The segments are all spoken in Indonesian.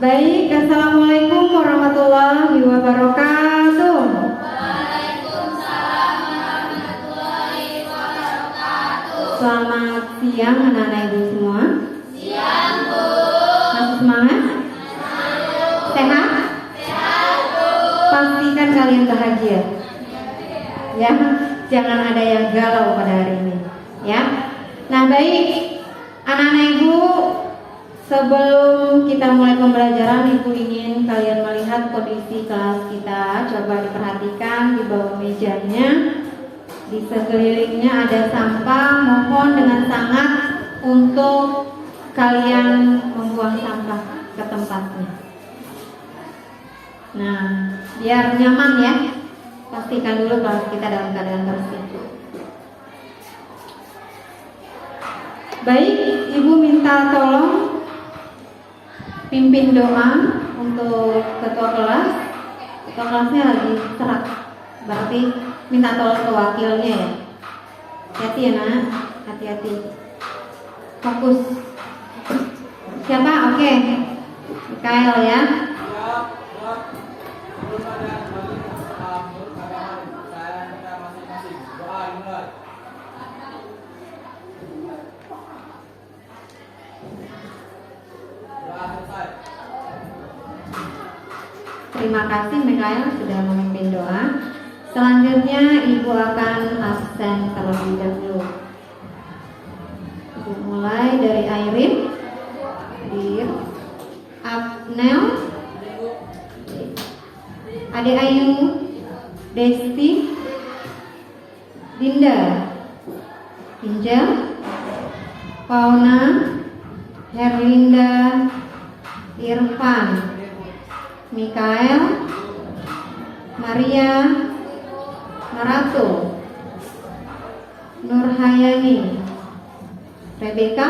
Baik, assalamualaikum warahmatullahi wabarakatuh. Waalaikumsalam warahmatullahi wabarakatuh. Selamat siang anak-anak ibu semua. Siang, Bu. Masih semangat? Sehat? Sehat, Bu. Pastikan kalian bahagia. Ya, jangan ada yang galau pada hari ini. Ya. Nah, baik, anak-anak ibu, sebelum kita mulai pembelajaran, ibu ingin kalian melihat kondisi kelas kita. Coba diperhatikan di bawah mejanya, di sekelilingnya ada sampah. Mohon dengan sangat untuk kalian membuang sampah ke tempatnya. Nah, biar nyaman ya, pastikan dulu kelas kita dalam keadaan bersih. Baik, ibu minta tolong pimpin doa untuk ketua kelas. Ketua kelasnya lagi serak, berarti minta tolong ke wakilnya ya. Hati-hati ya nak, hati-hati. Fokus. Siapa? Oke. Mikael ya. Terima kasih Mikael sudah memimpin doa. Selanjutnya ibu akan absen terlebih dahulu. Ibu mulai dari Airin, Dir, Abnel, Ade Ayu, Desti, Dinda, Injel, Fauna, Herlinda, Irfan, Mikael, Maria, Marato, Nurhayani, Rebecca,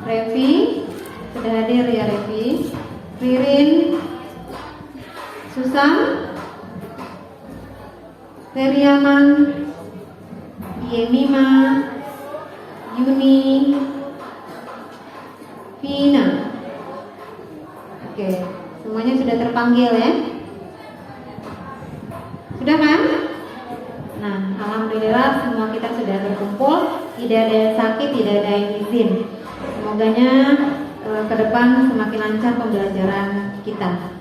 Revi, sudah hadir ya Revi, Ririn, Susan, Teriaman, Yemima, Yuni, Vina. Oke, semuanya sudah terpanggil ya? Sudah kan? Nah, alhamdulillah semua kita sudah berkumpul. Tidak ada yang sakit, tidak ada yang izin. Semoganya ke depan semakin lancar pembelajaran kita.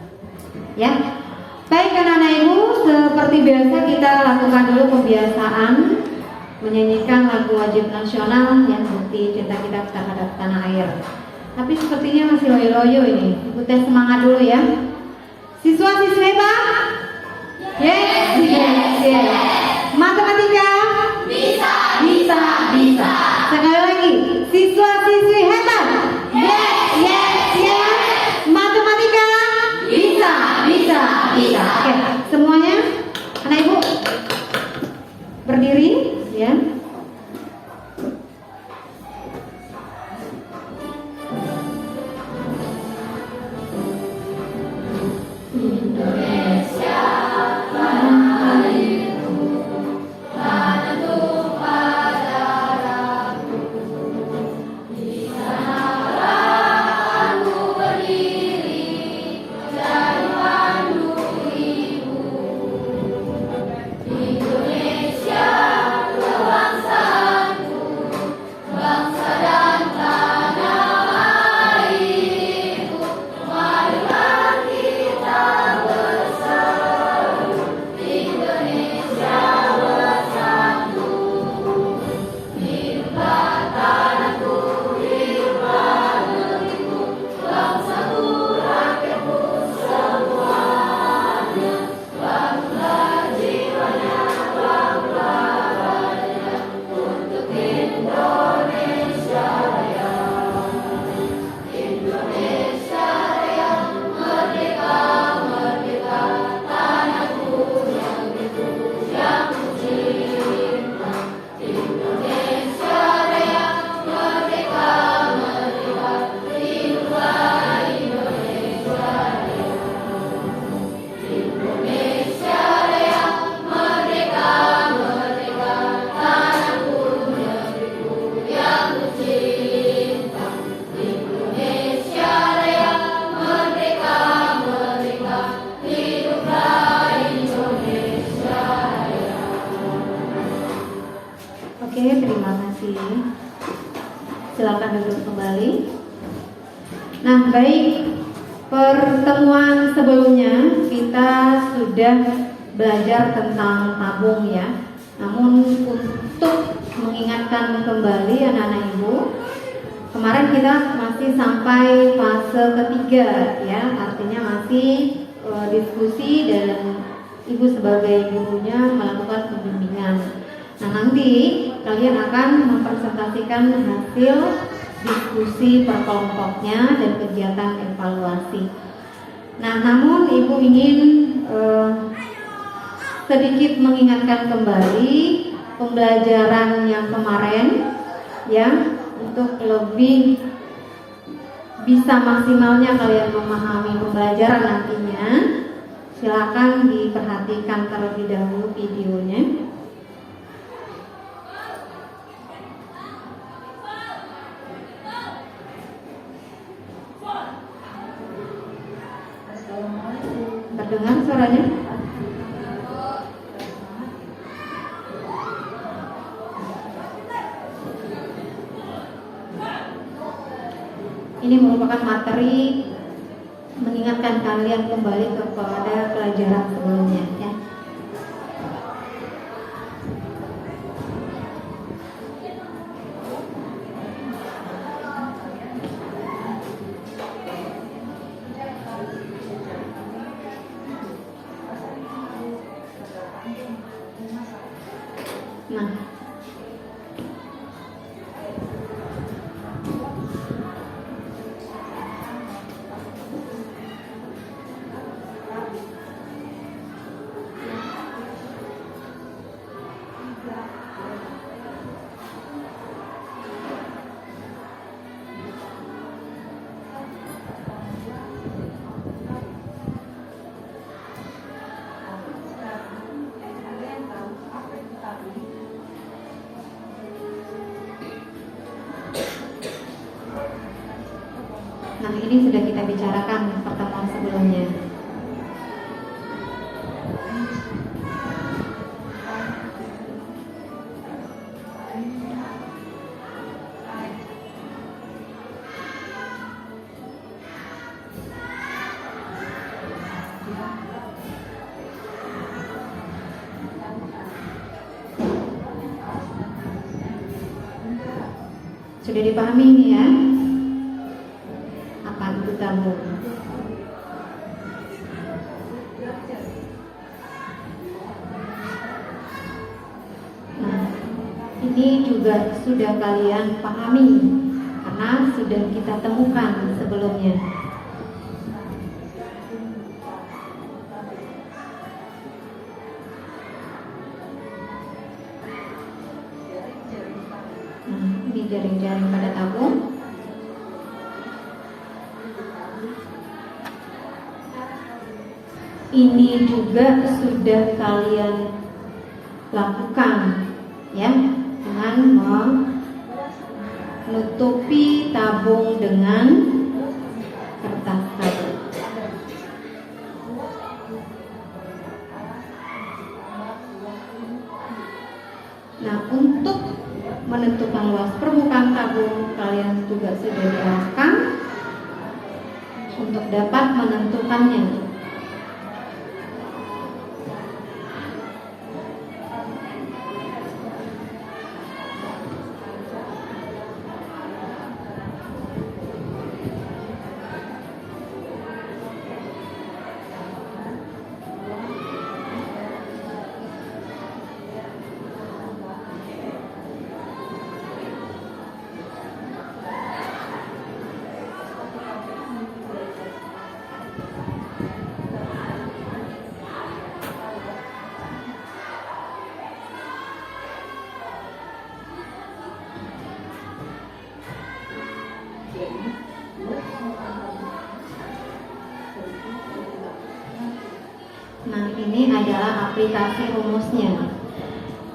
Ya. Baik anak-anak ibu, seperti biasa kita lakukan dulu pembiasaan menyanyikan lagu wajib nasional yang bukti cinta kita terhadap tanah air. Tapi sepertinya masih loyo-loyo ini. Ibu tes semangat dulu ya. Siswa-siswi hebat? Yes, yes, yes. Matematika? Bisa, bisa, bisa. Sekali lagi, siswa-siswi hebat? Yes, yes, yes. Matematika? Bisa, bisa, bisa. Oke, semuanya anak ibu berdiri ya. Indonesia tanah airku, silakan duduk kembali. Nah, baik, pertemuan sebelumnya kita sudah belajar tentang tabung ya. Namun untuk mengingatkan kembali anak-anak ibu, kemarin kita masih sampai fase ketiga ya, artinya masih diskusi dan ibu sebagai gurunya melakukan pembimbingan. Nah, nanti kalian akan mempresentasikan hasil diskusi per kelompoknya dan kegiatan evaluasi. Nah, namun ibu ingin sedikit mengingatkan kembali pembelajaran yang kemarin ya, untuk lebih bisa maksimalnya kalian memahami pembelajaran nantinya. Silakan diperhatikan terlebih dahulu videonya. Terdengar suaranya? Ini merupakan materi mengingatkan kalian kembali kepada pelajaran sebelumnya ya. Nah, ini sudah kita bicarakan pertemuan sebelumnya. Sudah dipahami ini ya? Apa itu tabung? Nah, ini juga sudah kalian pahami karena sudah kita temukan sebelumnya. Ini jaring-jaring pada tabung. Ini juga sudah kalian lakukan ya, dengan menutupi tabung dengan kertas kayu. Nah, untuk menentukan luas permukaan tabung kalian juga sudah diarahkan untuk dapat menentukannya. Nah, ini adalah aplikasi rumusnya.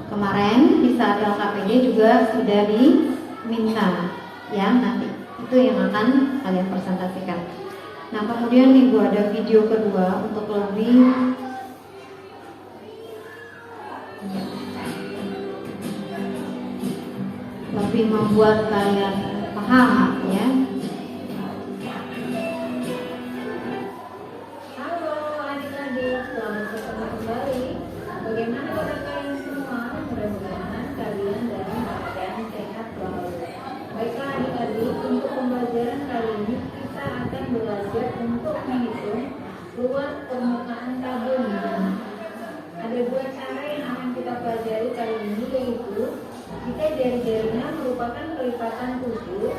Kemarin di saat LKPD juga sudah diminta ya, nanti itu yang akan kalian presentasikan. Nah, kemudian Ibu ada video kedua untuk lebih membuat kalian paham ya. Halo adik-adik, selamat bertemu kembali. Bagaimana kabar kalian semua? Mudah-mudahan kalian dalam keadaan sehat selalu. Baiklah adik-adik, untuk pembelajaran kali ini kita akan belajar untuk menghitung luas permukaan tabung. Ada dua cara yang akan kita pelajari kali ini, yaitu jika jari-jarinya merupakan kelipatan 7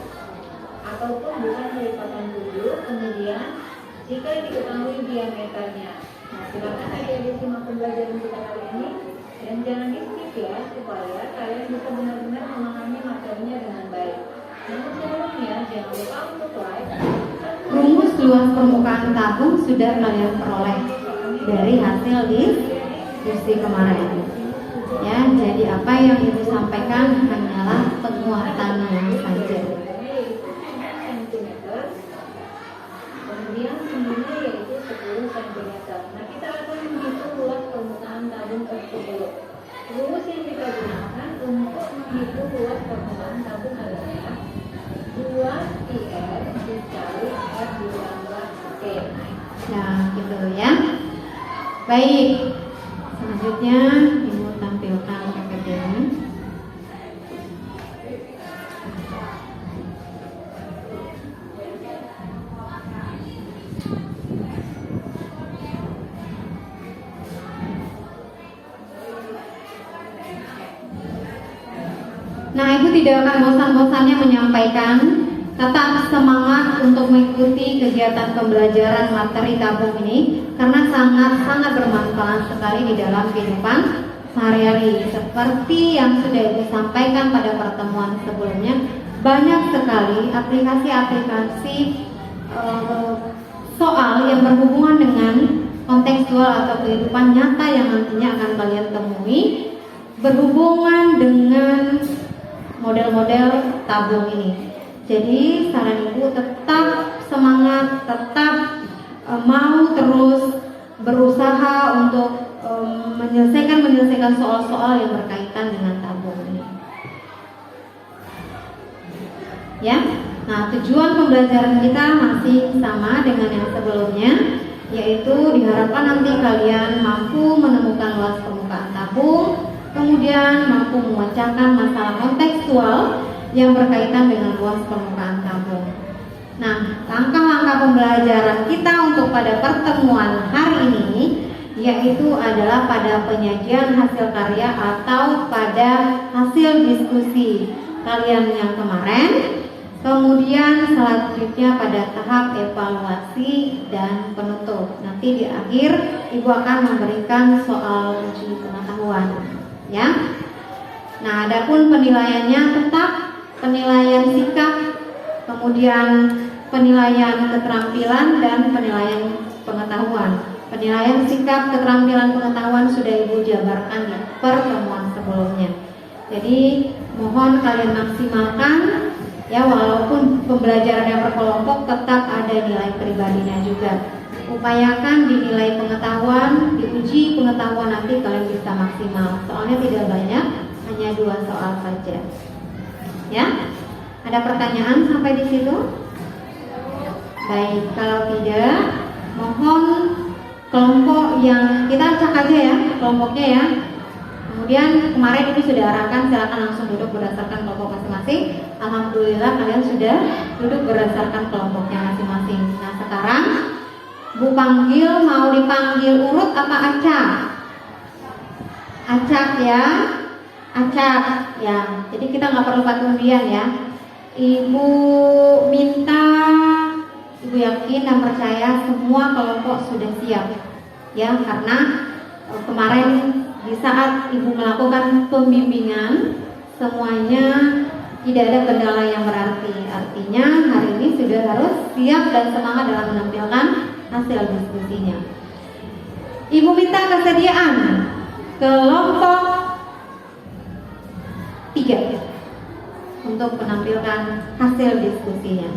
ataupun bukan kelipatan 7, kemudian jika diketahui diameternya. Nah, silakan adik-adik simak pembelajaran kita kali ini dan jangan di-skip ya, supaya kalian bisa benar-benar memahami materinya dengan baik. Namun sebelumnya jangan lupa untuk like. Rumus luas permukaan tabung sudah kalian peroleh dari hasil diskusi kemarin. Ya, jadi apa yang Ibu sampaikan hanyalah penguatannya saja. Kemudian tingginya yaitu 10 cm. Nah, kita akan menghitung luas permukaan tabung tersebut. Rumus yang kita gunakan untuk menghitung luas permukaan tabung adalah 2πr dikali r ditambah t. Nah, gitu ya. Baik. Selanjutnya Ibu tampilkan PPT-nya. Nah, Ibu tidak akan bosan-bosannya menyampaikan, tetap semangat untuk mengikuti kegiatan pembelajaran materi tabung ini karena sangat-sangat bermanfaat sekali di dalam kehidupan sehari-hari. Seperti yang sudah Ibu sampaikan pada pertemuan sebelumnya, banyak sekali aplikasi-aplikasi soal yang berhubungan dengan kontekstual atau kehidupan nyata yang nantinya akan kalian temui berhubungan dengan model-model tabung ini. Jadi saran Ibu tetap semangat, tetap mau terus berusaha untuk menyelesaikan soal-soal yang berkaitan dengan tabung ini. Ya, nah tujuan pembelajaran kita masih sama dengan yang sebelumnya, yaitu diharapkan nanti kalian mampu menemukan luas permukaan tabung, kemudian mampu memecahkan masalah kontekstual yang berkaitan dengan luas permukaan tabung. Nah, langkah-langkah pembelajaran kita untuk pada pertemuan hari ini yaitu adalah pada penyajian hasil karya atau pada hasil diskusi kalian yang kemarin. Kemudian selanjutnya pada tahap evaluasi dan penutup. Nanti di akhir Ibu akan memberikan soal uji pengetahuan, ya. Nah, adapun penilaiannya tetap penilaian sikap, kemudian penilaian keterampilan dan penilaian pengetahuan. Penilaian sikap, keterampilan, pengetahuan sudah Ibu jabarkan di pertemuan sebelumnya. Jadi mohon kalian maksimalkan ya, walaupun pembelajarannya berkelompok tetap ada nilai pribadinya juga. Upayakan di nilai pengetahuan, diuji pengetahuan nanti kalian bisa maksimal. Soalnya tidak banyak, hanya 2 soal saja. Ya, ada pertanyaan sampai di situ? Baik, kalau tidak, mohon kelompok yang kita acak aja ya, kelompoknya ya. Kemudian kemarin ini sudah arahkan, silakan langsung duduk berdasarkan kelompok masing-masing. Alhamdulillah kalian sudah duduk berdasarkan kelompoknya masing-masing. Nah, sekarang Bu panggil, mau dipanggil urut apa acak? Acak ya, acak ya. Jadi kita nggak perlu pakai undian ya. Ibu minta, Ibu yakin dan percaya semua kelompok sudah siap ya, karena kemarin di saat Ibu melakukan pembimbingan semuanya tidak ada kendala yang berarti. Artinya hari ini sudah harus siap dan semangat dalam menampilkan hasil diskusinya. Ibu minta kesediaan kelompok 3 untuk menampilkan hasil diskusinya.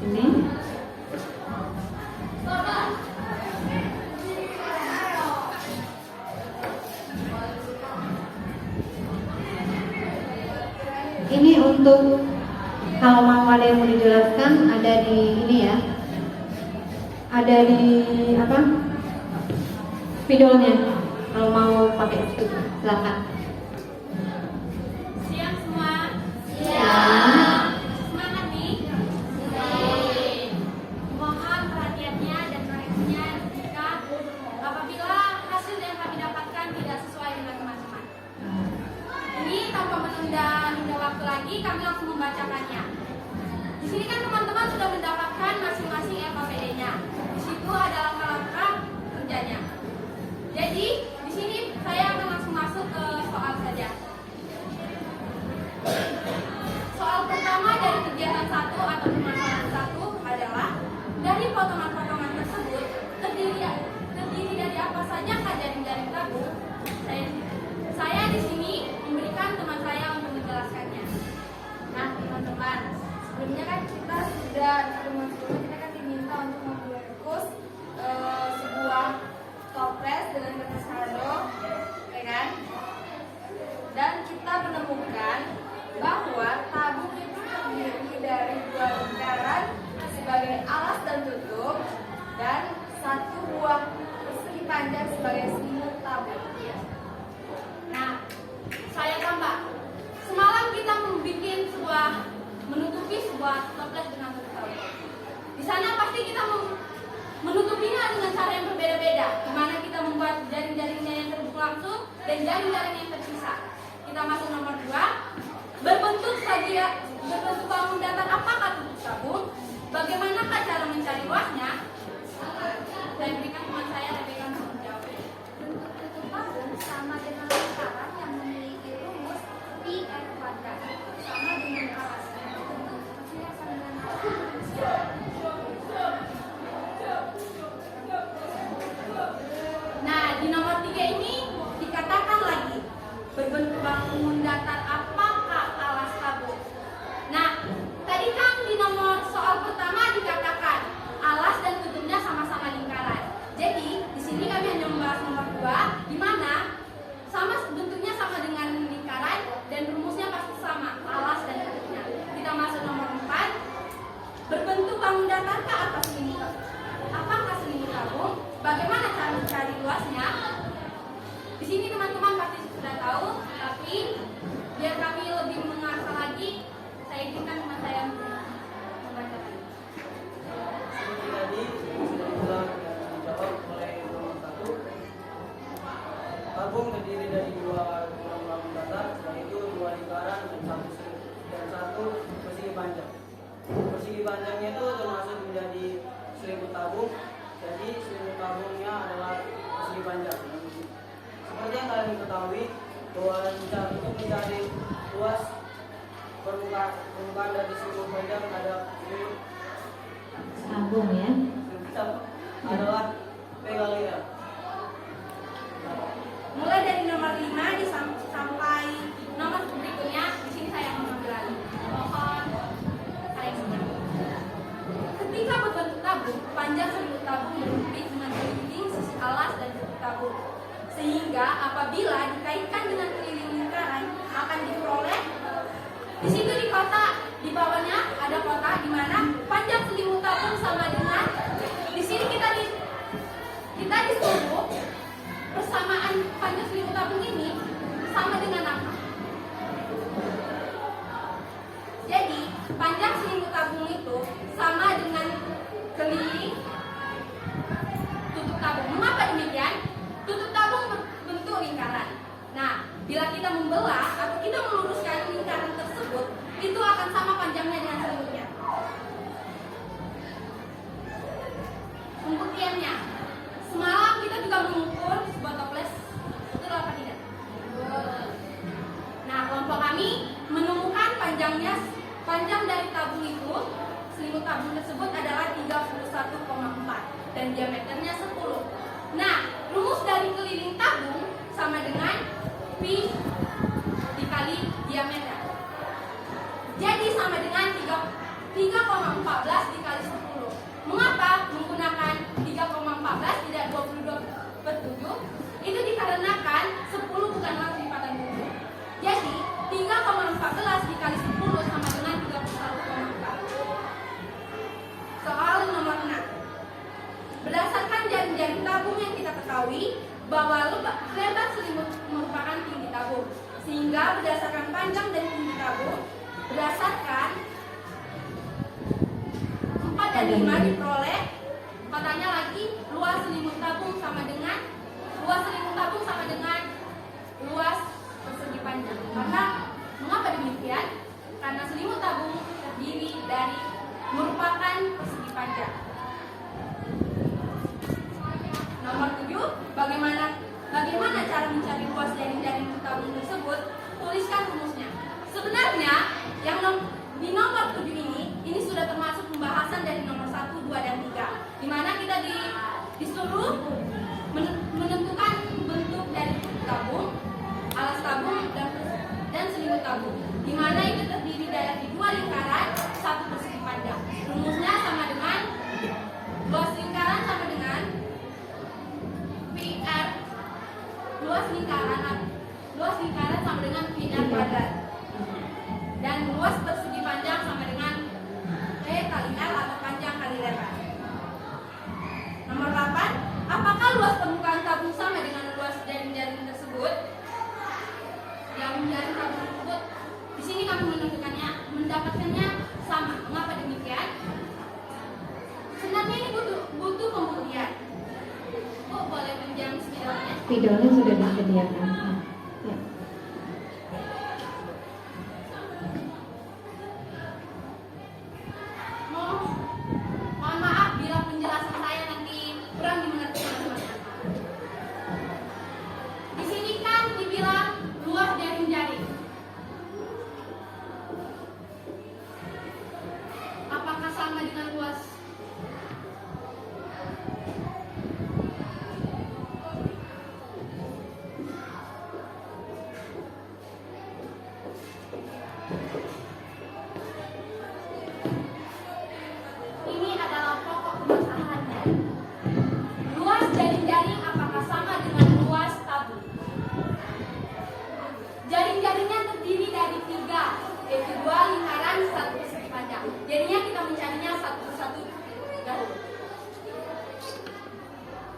Ini Ini untuk kalau mau ada yang mau dijelaskan ada di ini ya. Ada di apa? Spidolnya. Kalau mau pakai itu silakan. Siap semua? Siap. Semangat nih? Mohon perhatiannya dan koreksinya jika apabila hasil yang kami dapatkan tidak sesuai dengan teman-teman. Ini tanpa menunda waktu lagi, kami langsung membacakannya. Di sini kan teman-teman sudah mendapatkan masing-masing LKPD-nya. Di situ ada langkah-langkah kerjanya. Jadi di sini saya akan langsung masuk ke soal saja. Soal pertama dari kegiatan 1 atau permasalahan 1 adalah dari potongan-potongan tersebut terdiri dari apa saja jaring-jaring tabung. Saya di sini memberikan teman saya untuk menjelaskannya. Nah, teman-teman, sebelumnya kan kita sudah diminta untuk membungkus sebuah toples dengan kertas kado, ya kan? Dan kita menemukan bahwa tabung itu terdiri dari 2 lingkaran sebagai alas dan tutup dan 1 buah persegi panjang sebagai selimut tabung. Nah, saya tambah. Semalam kita menutupi sebuah toples dengan tutup tabung. Di sana pasti kita menutupinya dengan cara yang berbeda-beda, di mana kita membuat jaring-jaringnya yang terbuka langsung dan jaring-jaring yang terpisah. Kita masuk nomor 2, berbentuk bangun datar. Apakah tutup tabung? Bagaimanakah cara mencari luasnya? Saya berikan teman saya Rebecca untuk menjawab. Bentuk tutup tabung sama dengan lingkaran yang memiliki rumus pi r kuadrat sama dengan alasnya. Maksudnya sama dengan alasnya. Nah, di nomor 3 ini dikatakan lagi berbentuk bangun datar. Apakah alas tabung? Nah, tadi kan di nomor soal pertama dikatakan alas dan tutupnya sama-sama lingkaran. Jadi di sini kami hanya membahas nomor 2, di mana bentuknya sama dengan lingkaran dan rumusnya pasti sama, alas dan tutupnya. Kita masuk nomor 4, berbentuk bangun datar ke atas selimut. Apakah selimut tabung? Bagaimana cara mencari luasnya? Di sini teman-teman pasti sudah tahu, tapi biar kami lebih mengasah lagi, saya izinkan teman saya membacakan. Seperti tadi sudah dijawab oleh nomor 1. Tabung terdiri dari 2 bangun datar, yaitu 2 lingkaran dan 1 persegi panjang. Persegi panjangnya itu termasuk menjadi selimut tabung. Jadi selimut tabungnya adalah persegi panjang. Seperti yang kalian ketahui, bahwa untuk mencari luas permukaan dari selimut panjang ada selimut Tabung ya. adalah P kali R. Mulai dari nomor 5 sampai nomor berikutnya, di sini saya mengambil lagi. Mohon koreksinya. Ketika berbentuk tabung, panjang selimut tabung menutupi dengan keliling sisi alas dan tutup tabung. Sehingga apabila dikaitkan dengan keliling lingkaran akan diperoleh di situ di kotak, di bawahnya ada kotak di mana panjang selimut tabung sama dengan di sini kita disuruh persamaan panjang selimut tabung ini sama dengan apa? Jadi panjang selimut tabung itu sama dengan keliling tutup tabung. Mengapa demikian? Tutup tabung berbentuk lingkaran. Nah, bila kita membelah atau kita meluruskan lingkaran tersebut, itu akan sama panjangnya dengan selimutnya. Pembuktiannya, semalam kita juga mengukur sebuah toples, betul apa tidak? Nah, kelompok kami menemukan panjang dari tabung itu, selimut tabung tersebut adalah 31,4 dan diameternya 10. Nah, rumus dari keliling tabung sama dengan pi dikali diameter. Jadi sama dengan 3,14 dikali 10. Mengapa menggunakan 3,14 tidak 22/7? Itu dikarenakan 10 bukanlah lipatan 7. Jadi 3,14 dikali 10 bahwa lebar selimut merupakan tinggi tabung. Sehingga berdasarkan panjang dan tinggi tabung, berdasarkan 4 dan 5 diperoleh, katanya lagi luas selimut tabung sama dengan luas persegi panjang. Karena mengapa demikian? Karena selimut tabung terdiri dari merupakan persegi panjang. Nomor 7, bagaimana cara mencari luas jaring-jaring tabung tersebut? Tuliskan rumusnya. Sebenarnya yang di nomor 7 ini sudah termasuk pembahasan dari nomor 1, 2, dan 3, di mana kita disuruh menentukan bentuk dari tabung, alas tabung, dan selimut tabung, di mana itu terdiri dari 2 lingkaran, 1 persegi panjang. Rumusnya sama dengan luas lingkaran sama dengan PR, luas lingkaran sama dengan PR kuadrat, dan luas persegi panjang sama dengan P kali L atau panjang kali lebar. Nomor 8, apakah luas permukaan tabung sama dengan luas jaring-jaring tersebut? Jaring-jaring tabung tersebut, di sini kami mendapatkannya sama. Mengapa demikian? Sebenarnya ini butuh pembuktian. Oh, boleh pinjam spidolnya? Spidolnya sudah disediakan. Ya. Mohon maaf bila penjelasan saya nanti kurang dimengerti teman-teman. Di sini kan dibilang luas jaring-jaring. Apakah sama dengan luas? Ini adalah pokok permasalahannya. Luas jaring-jaring apakah sama dengan luas tabung? Jaring-jaringnya terdiri dari 3, yaitu 2 lingkaran, 1 persegi panjang. Jadinya kita mencarinya satu persatu dahulu.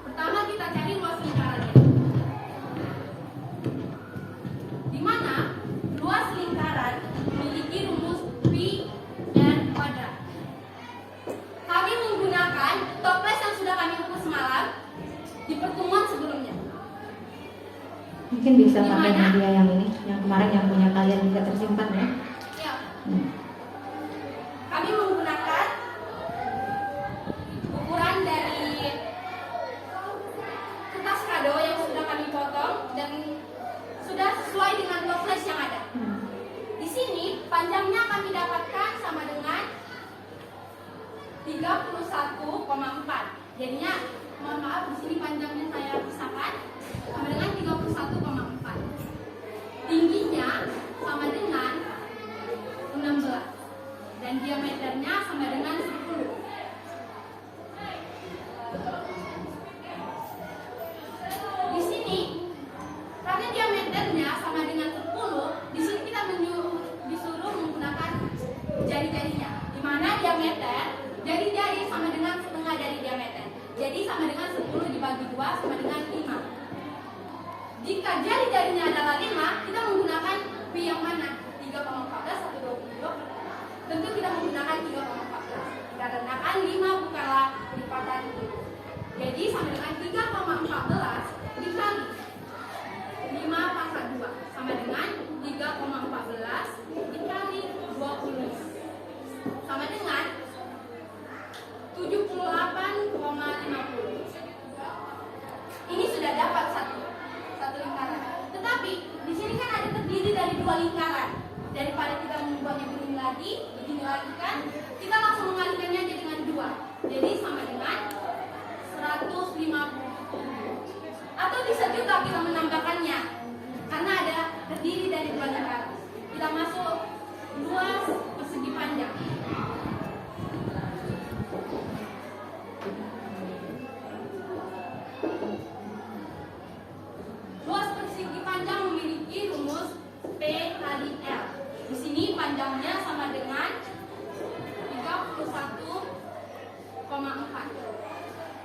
Pertama kita cari luas lingkarannya. Di mana luas lingkaran memiliki rumus pi r kuadrat. Kami menggunakan toples yang sudah kami ukur semalam di pertemuan sebelumnya. Mungkin bisa pakai media yang ini, yang kemarin yang punya kalian bisa tersimpan ya. Ya. Kami menggunakan ukuran dari kertas kado yang sudah kami potong dan sudah sesuai dengan toples yang ada. Di sini panjangnya kami dapatkan sama dengan 31,4. Jadinya, mohon maaf, di sini panjangnya saya pisahkan sama dengan 31,4. Tingginya sama dengan 16 dan diameternya sama dengan 10. Di sini karena diameternya sama dengan 10, di sini kita disuruh menggunakan jari-jarinya, di mana diameter jari-jari sama dengan setengah dari diameter. Jadi sama dengan 10 dibagi 2 sama dengan 5. Jika jari-jarinya adalah 5, kita menggunakan pi yang mana? 3,14 atau 22? Tentu kita menggunakan 3,14. Dikarenakan 5 bukanlah lipatan 10. Jadi sama dengan 3,14 dikali 5 pangkat 2 sama dengan 3,14 dikali 20 sama dengan 78,50. Ini sudah dapat satu lingkaran. Tetapi di sini kan ada terdiri dari 2 lingkaran. Daripada kita membuatnya begini lagi kan, kita langsung mengalihkannya aja dengan 2. Jadi sama dengan 150. Atau bisa juga kita menambahkannya karena ada terdiri dari 2 lingkaran. Kita masuk luas persegi panjang. Luas persegi panjang memiliki rumus P kali L. Di sini panjangnya sama dengan 31,4.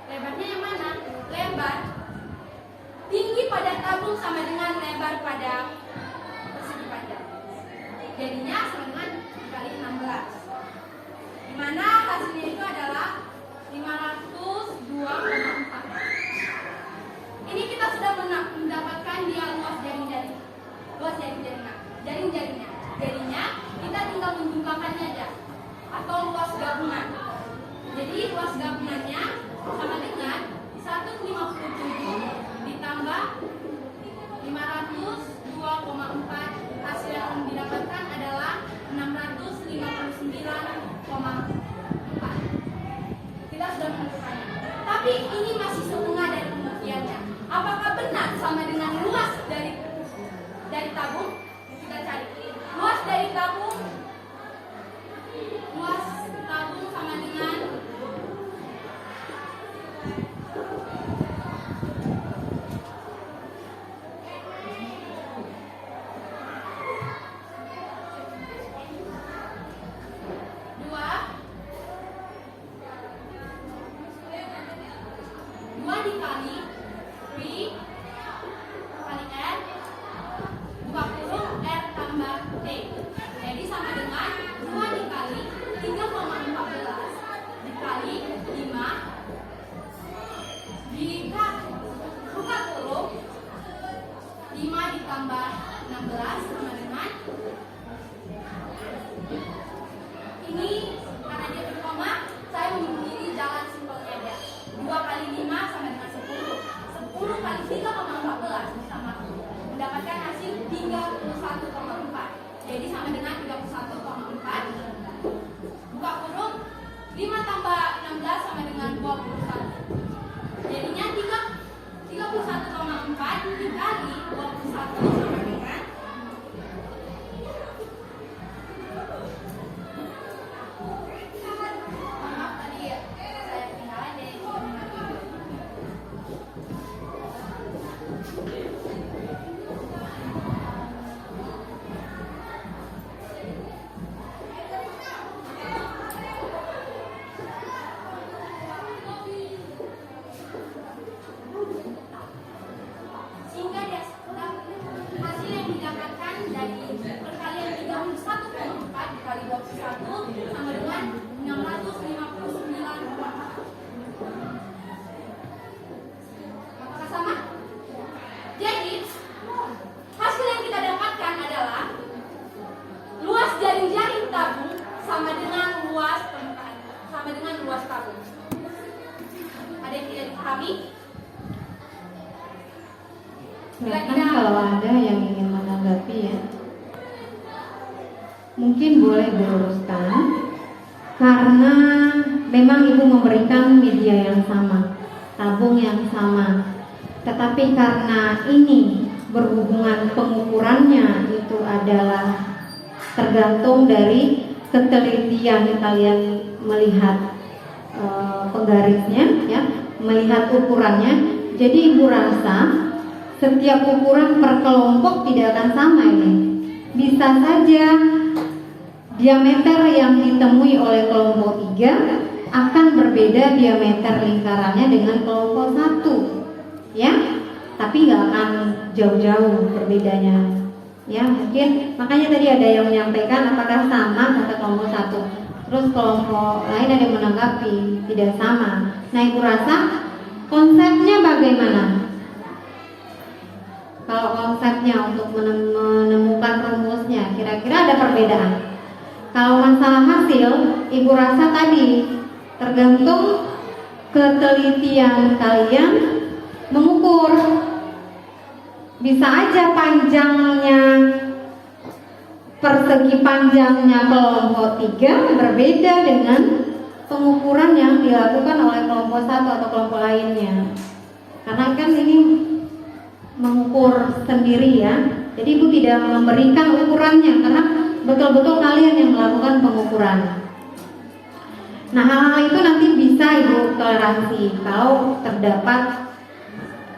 Lebarnya yang mana? Lebar tabung sama dengan lebar pada persegi panjang. Jadinya sama dengan dikali 16. Di mana hasilnya itu adalah 502,4. Ini kita sudah mendapatkan dia luas jaring-jaringnya. Jadinya kita tinggal menjumlahkannya aja, atau luas gabungan. Jadi luas gabungannya sama dengan 157 ditambah 502,4. Hasil yang didapatkan adalah 659,4. Kita sudah menentukannya. Tapi ini masih setengah dari pembuktiannya. Apakah benar sama dengan luas dari tabung? Kita cari. Luas tabung sama dengan dua dikali V kali R 20 R tambah T. Jadi sama dengan 2 dikali 3,14 dikali 5 buka kurung 5 ditambah 16 sama dengan ini. Karena dia berkoma, saya memilih jalan simpelnya aja. 2 kali 5 sama dengan 10. 10 kali 3,14 sama mendapatkan hasil 31,4. Jadi sama dengan 31,4. Buka kurung 5 tambah 16 sama dengan 21. Jadinya 31,4 dikali 21 sama dengan hasil yang didapatkan dari perkalian 31,4 dikali 21 sama dengan 659. Apakah sama? Jadi hasil yang kita dapatkan adalah luas jaring-jaring tabung sama dengan luas permukaan, sama dengan luas tabung. Ada yang tidak dipahami? Silakan kalau ada yang ingin menanggapi ya. Mungkin boleh diluruskan karena memang Ibu memberikan media yang sama, tabung yang sama. Tetapi karena ini berhubungan pengukurannya itu adalah tergantung dari ketelitian kalian melihat penggarisnya ya, melihat ukurannya. Jadi Ibu rasa setiap ukuran per kelompok tidak akan sama ini. Bisa saja diameter yang ditemui oleh kelompok 3 akan berbeda diameter lingkarannya dengan kelompok 1. Ya, tapi nggak akan jauh-jauh berbedanya. Ya, mungkin makanya tadi ada yang menyampaikan apakah sama kata kelompok 1. Terus kelompok lain ada yang menanggapi tidak sama. Nah, Ibu rasa konsepnya bagaimana? Kalau konsepnya untuk menemukan rumusnya, kira-kira ada perbedaan. Kalau masalah hasil, Ibu rasa tadi tergantung ketelitian kalian mengukur. Bisa aja panjangnya, persegi panjangnya kelompok 3 berbeda dengan pengukuran yang dilakukan oleh kelompok 1 atau kelompok lainnya. Karena kan ini mengukur sendiri ya. Jadi Ibu tidak memberikan ukurannya karena betul-betul kalian yang melakukan pengukuran. Nah, hal-hal itu nanti bisa Ibu toleransi kalau terdapat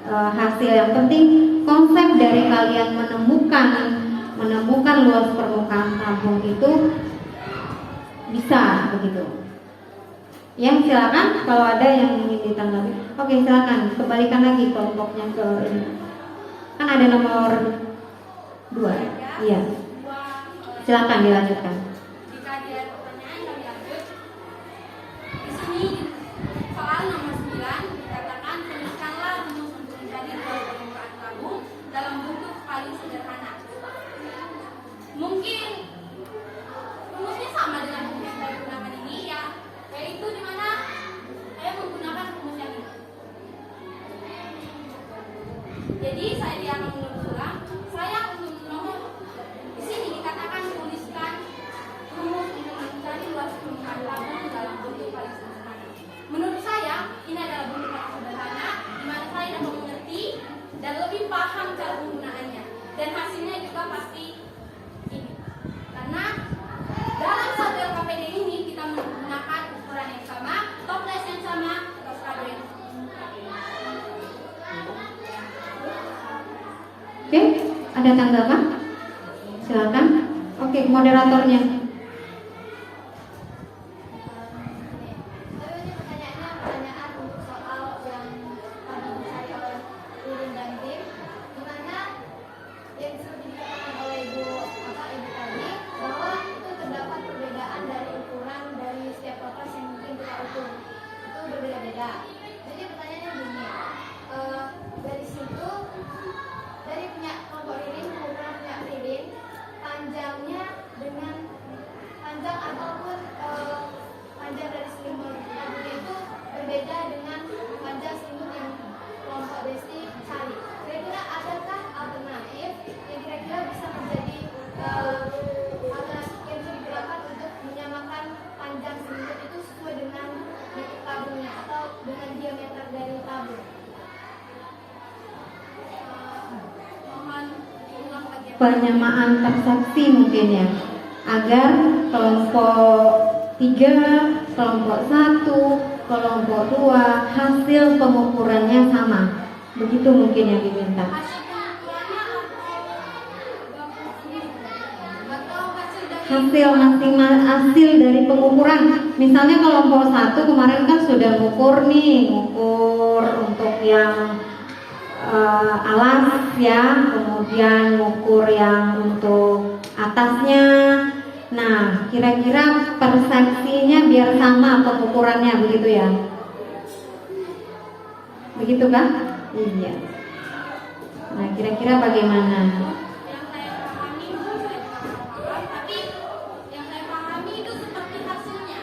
hasil. Yang penting konsep dari kalian menemukan luas permukaan tabung itu bisa begitu. Ya, silakan kalau ada yang ingin ditanggapi. Oke, silakan kembalikan lagi kelompoknya ke ini. Kan ada nomor 2. Iya. Silakan dilanjutkan. Jika ada pertanyaan kami lanjut. Di sini soal nomor 9 dikatakan tuliskanlah rumus untuk mencari luas permukaan tabung dalam bentuk paling sederhana. Mungkin rumusnya sama dengan rumus yang saya gunakan ini ya, yaitu di mana saya menggunakan rumus yang ini. Jadi saya akan mengulang. Saya untuk nomor di sini dikatakan tuliskan rumus untuk mencari luas permukaan tabung dalam bentuk paling sederhana. Menurut saya ini adalah bentuk paling sederhana di mana saya dapat mengerti dan lebih paham cara penggunaannya, dan hasilnya juga pasti ini. Karena dalam satu LKPD ini kita menggunakan ukuran yang sama, toples yang sama, atau skado yang sama. Oke, ada tanggapan? Silakan. Oke, moderatornya. Tapi ini pertanyaan untuk soal yang tadi dicari oleh Irin dan tim, di mana yang seperti dikatakan oleh Ibu tadi, bahwa itu terdapat perbedaan dari ukuran dari setiap toples yang mungkin kita ukur itu berbeda-beda. Jadi pertanyaannya begini, dari situ dari punya kelompok Ririn, pengukuran punya Ririn, panjangnya dengan panjang ataupun panjang dari selimut tabungnya itu berbeda dengan panjang selimut yang kelompok Desti cari. Kira-kira adakah alternatif yang kira-kira bisa menjadi alternatif yang bisa digunakan untuk menyamakan panjang selimut itu sesuai dengan bentuk tabungnya atau dengan diameter dari tabung? Mohon diulang lagi. Penyamaan persepsi mungkin ya, agar kelompok 3, kelompok 1, kelompok 2 hasil pengukurannya sama. Begitu mungkin yang diminta. Hasil pengukurannya atau hasil dari Hasil masing-masing hasil dari pengukuran. Misalnya kelompok 1 kemarin kan sudah ngukur untuk yang alas ya, kemudian ngukur yang untuk atasnya. Nah, kira-kira persepsinya biar sama pengukurannya, begitu ya? Begitu kan? Iya. Nah, kira-kira bagaimana? yang saya pahami, saya juga paham, tapi yang saya pahami itu seperti hasilnya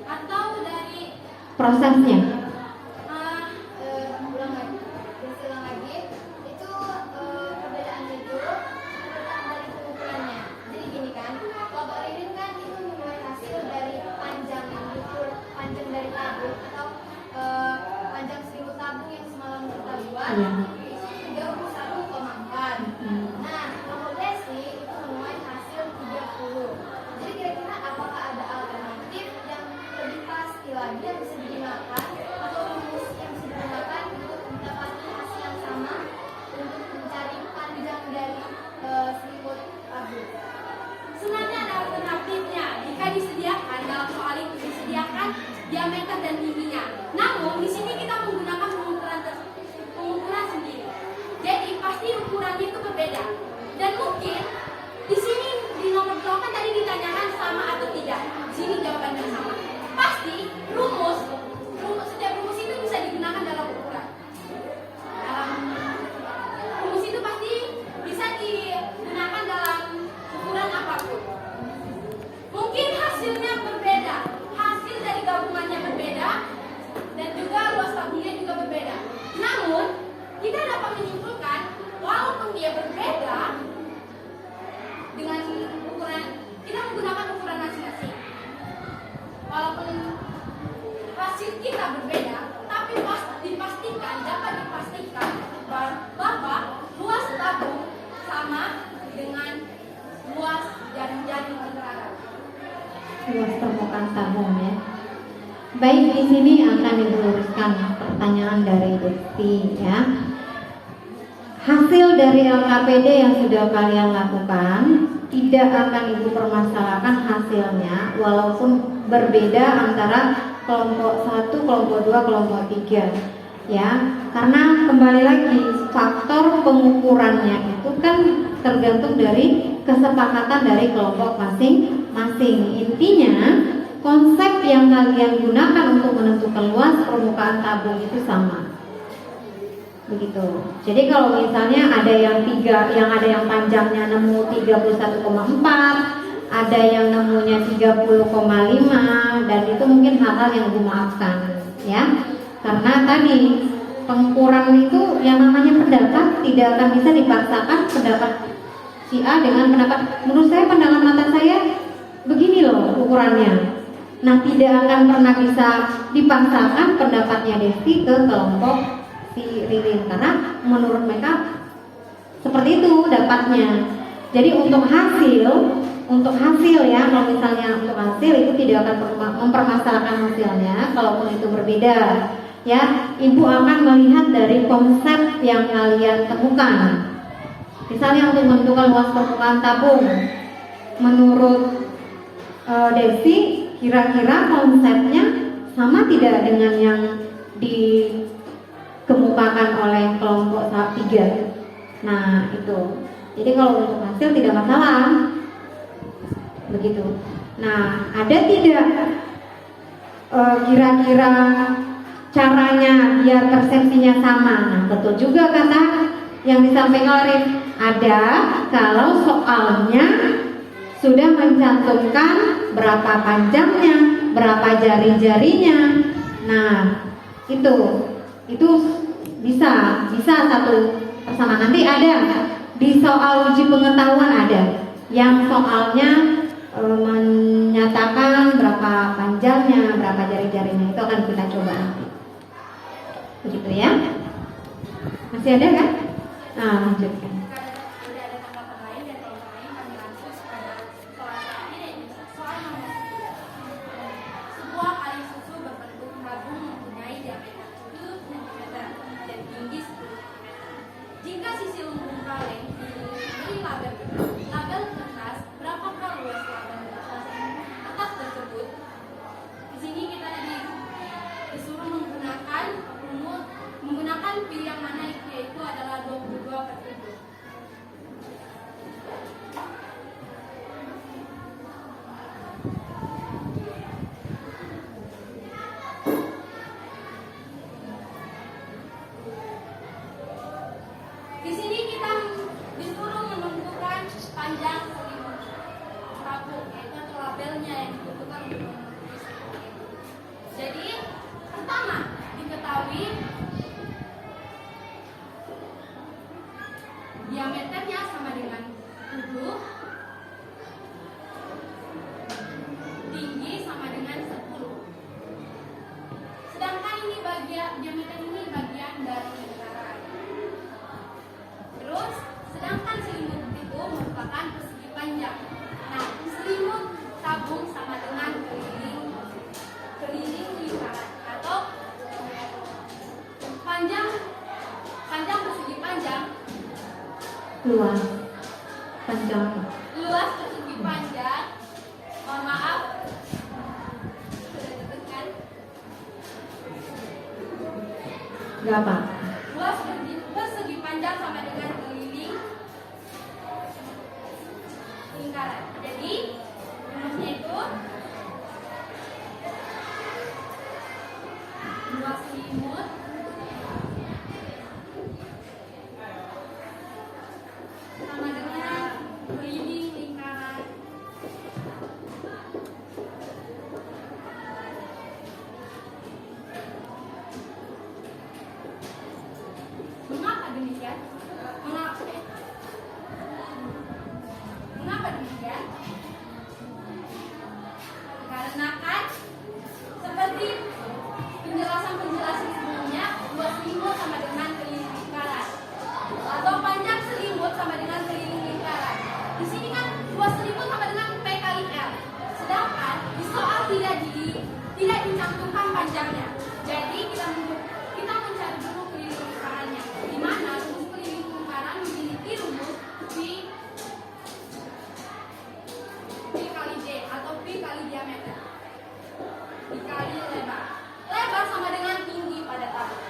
atau dari Prosesnya? Ulang lagi, itu perbedaannya itu terletak dari pengukurannya. Jadi gini kan, kelompok Ririn kan itu menilai hasil dari panjang yang diukur, panjang dari tabung atau panjang selimut tabung yang semalam kita buat. Iya. Itu 31,4. Nah, kelompok Desti itu menuai hasil 30. Jadi kira-kira apakah ada alternatif yang lebih pasti lagi yang bisa digunakan atau rumus yang bisa digunakan untuk mendapatkan hasil yang sama untuk mencari panjang dari selimut tabung? sebenarnya ada alternatifnya jika disediakan dalam soal itu disediakan diameter dan tingginya. Namun di sini kita menggunakan pengukuran sendiri. Jadi pasti ukurannya itu berbeda. Dan mungkin di sini di nomor 2 kan tadi ditanyakan sama atau tidak. Di sini jawabannya sama. Pasti setiap rumus itu bisa digunakan dalam ukuran. Rumus itu pasti bisa digunakan dalam ukuran apapun. Mungkin hasilnya berbeda, hasil dari gabungannya berbeda, dan juga luas tabungnya juga berbeda. Namun kita dapat menyimpulkan walaupun dia berbeda dengan ukuran, kita menggunakan ukuran masing-masing. Walaupun hasil kita berbeda, tapi dapat dipastikan bahwa luas tabung sama dengan luas jaring-jaring antara. Luas permukaan tabung ya. Baik, di sini akan diluruskan pertanyaan dari Desti ya. Hasil dari LKPD yang sudah kalian lakukan tidak akan ibu permasalahkan hasilnya walaupun berbeda antara kelompok 1, kelompok 2, kelompok 3. ya, karena kembali lagi faktor pengukurannya itu kan tergantung dari kesepakatan dari kelompok masing-masing. Intinya konsep yang kalian gunakan untuk menentukan luas permukaan tabung itu sama, begitu. Jadi kalau misalnya ada yang ada yang panjangnya nemu 31,4, ada yang nemunya 30,5, dan itu mungkin hal-hal yang dimaafkan, ya. Karena tadi pengukuran itu yang namanya pendapat tidak akan bisa dipaksakan pendapat si A dengan pendapat menurut saya, pandangan mata saya begini loh ukurannya. Nah, tidak akan pernah bisa dipaksakan pendapatnya Desti ke kelompok si Ririn karena menurut mereka seperti itu dapatnya. Jadi untuk hasil ya, kalau misalnya untuk hasil itu tidak akan mempermasalahkan hasilnya kalaupun itu berbeda. Ya, ibu akan melihat dari konsep yang kalian temukan. Misalnya untuk menentukan luas permukaan tabung, menurut Desi, kira-kira konsepnya sama tidak dengan yang dikemukakan oleh kelompok 3. Nah itu. Jadi kalau untuk hasil tidak masalah, begitu. Nah, ada tidak kira-kira caranya biar persepsinya sama? Nah, betul juga kata yang disampaikan oleh ada kalau soalnya sudah mencantumkan berapa panjangnya, berapa jari-jarinya. Nah, itu bisa satu persamaan. Nanti ada di soal uji pengetahuan ada yang soalnya menyatakan berapa panjangnya, berapa jari-jarinya. Itu akan kita coba nanti. Begitu ya. Masih ada kan? Nah, lanjutkan. Tidak ada tanggapan lain dan kelompok lain, kami langsung pada soal terakhir, yaitu soal nomor 9. Sebuah kali susu berbentuk tabung mempunyai diameter 7 cm dan tinggi 10 cm. Jika sisi lembung kaleng diberi label kertas, berapakah luas label kertas tersebut? Di sini kita disuruh menggunakan pi yang mana yaitu adalah 22/7. Di sini kita disuruh menentukan panjang selimut tabung, yaitu labelnya yang dibutuhkan untuk menulis. Jadi pertama diketahui diameternya sama dengan 7, tinggi sama dengan 10. Sedangkan ini diameter ini bagian dari lingkaran. Terus, sedangkan selimut itu merupakan persegi panjang. Nah, selimut tabung sama dengan keliling lingkaran atau panjang persegi panjang. Luas panjang. Luas persegi panjang. Mohon maaf. Sudah ditekan. Gak apa. Luas persegi panjang sama dengan keliling lingkaran. Jadi rumusnya itu luas selimut sama dengan keliling lingkaran. Mengapa demikian? Mengapa demikian? Karena kan seperti penjelasan sebelumnya, luas selimut sama dengan keliling lingkaran atau panjang selimut sama dengan keliling lingkaran. Di sini kan luas selimut sama dengan P kali L. Sedangkan di soal tidak dicantumkan panjangnya. Jadi kita mencari dulu keliling lingkarannya. Di mana rumus keliling lingkaran memiliki rumus P kali D atau P kali diameter dikali lebar. Lebar sama dengan tinggi pada tabung.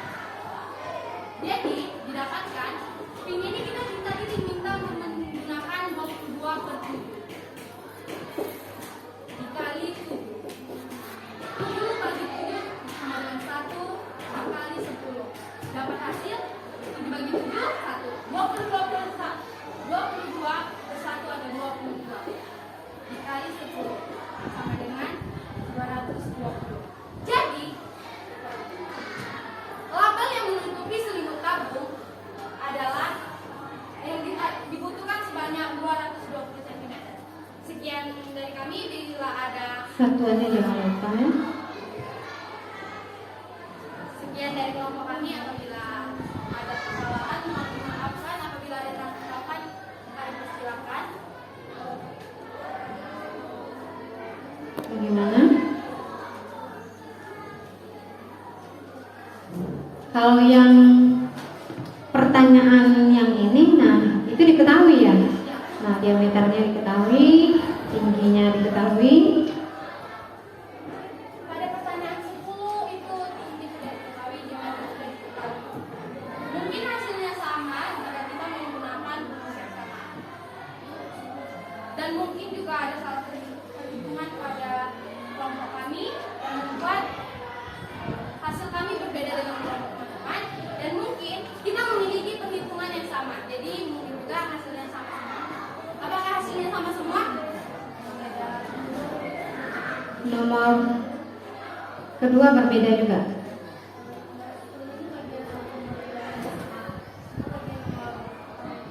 kami bila ada Satuannya jangan lupa ya. sekian dari kelompok kami, apabila ada kesalahan mohon dimaafkan, apabila ada tanggapan kami persilakan. Bagaimana? Kalau yang pertanyaan yang ini, nah itu diketahui ya. Nah diameternya diketahui, tingginya diketahui. Pada pertanyaan 10 itu tinggi sudah diketahui, jumlah sudah diketahui. Mungkin hasilnya sama jika kita menggunakan rumus yang sama. Dan mungkin juga ada salah perhitungan pada kelompok kami yang membuat hasil kami berbeda dengan kelompok teman-teman. Dan mungkin kita memiliki perhitungan yang sama. Jadi mungkin juga hasilnya sama semua. Apakah hasilnya sama semua? Nomor kedua berbeda juga.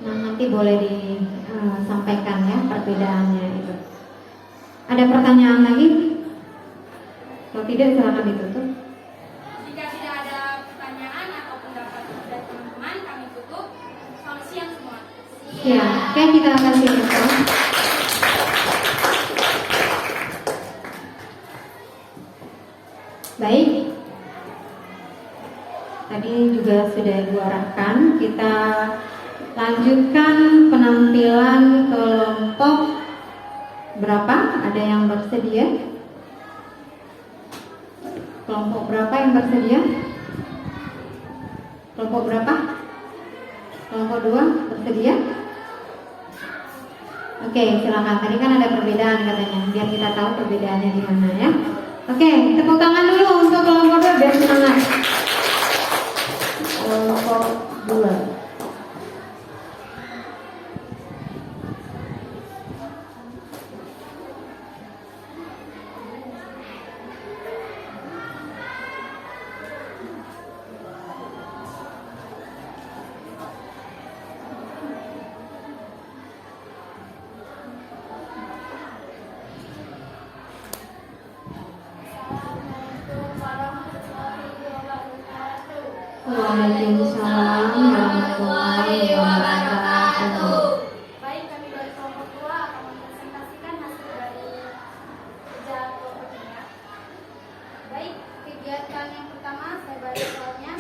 Nah nanti boleh disampaikan ya perbedaannya itu. Ada pertanyaan lagi? Kalau tidak silakan ditutup. Jika tidak ada pertanyaan atau pendapat dari teman-teman, kami tutup. Selamat siang semua. Ya, oke kita akan siapkan. Baik. Tadi juga sudah diarahkan. Kita lanjutkan penampilan kelompok berapa? Ada yang bersedia? Kelompok berapa yang bersedia? Kelompok berapa? Kelompok 2 bersedia? Oke, silakan. Tadi kan ada perbedaan katanya, biar kita tahu perbedaannya di mana ya. Oke, tepuk tangan dulu untuk kelompok 2 biar semangat. Kelompok 2. Waalaikumsalam warahmatullahi wabarakatuh. Baik, kami dari kelompok 2 akan mempresentasikan hasil dari kerja kelompok 3. Baik, kegiatan yang pertama saya bagi soalnya.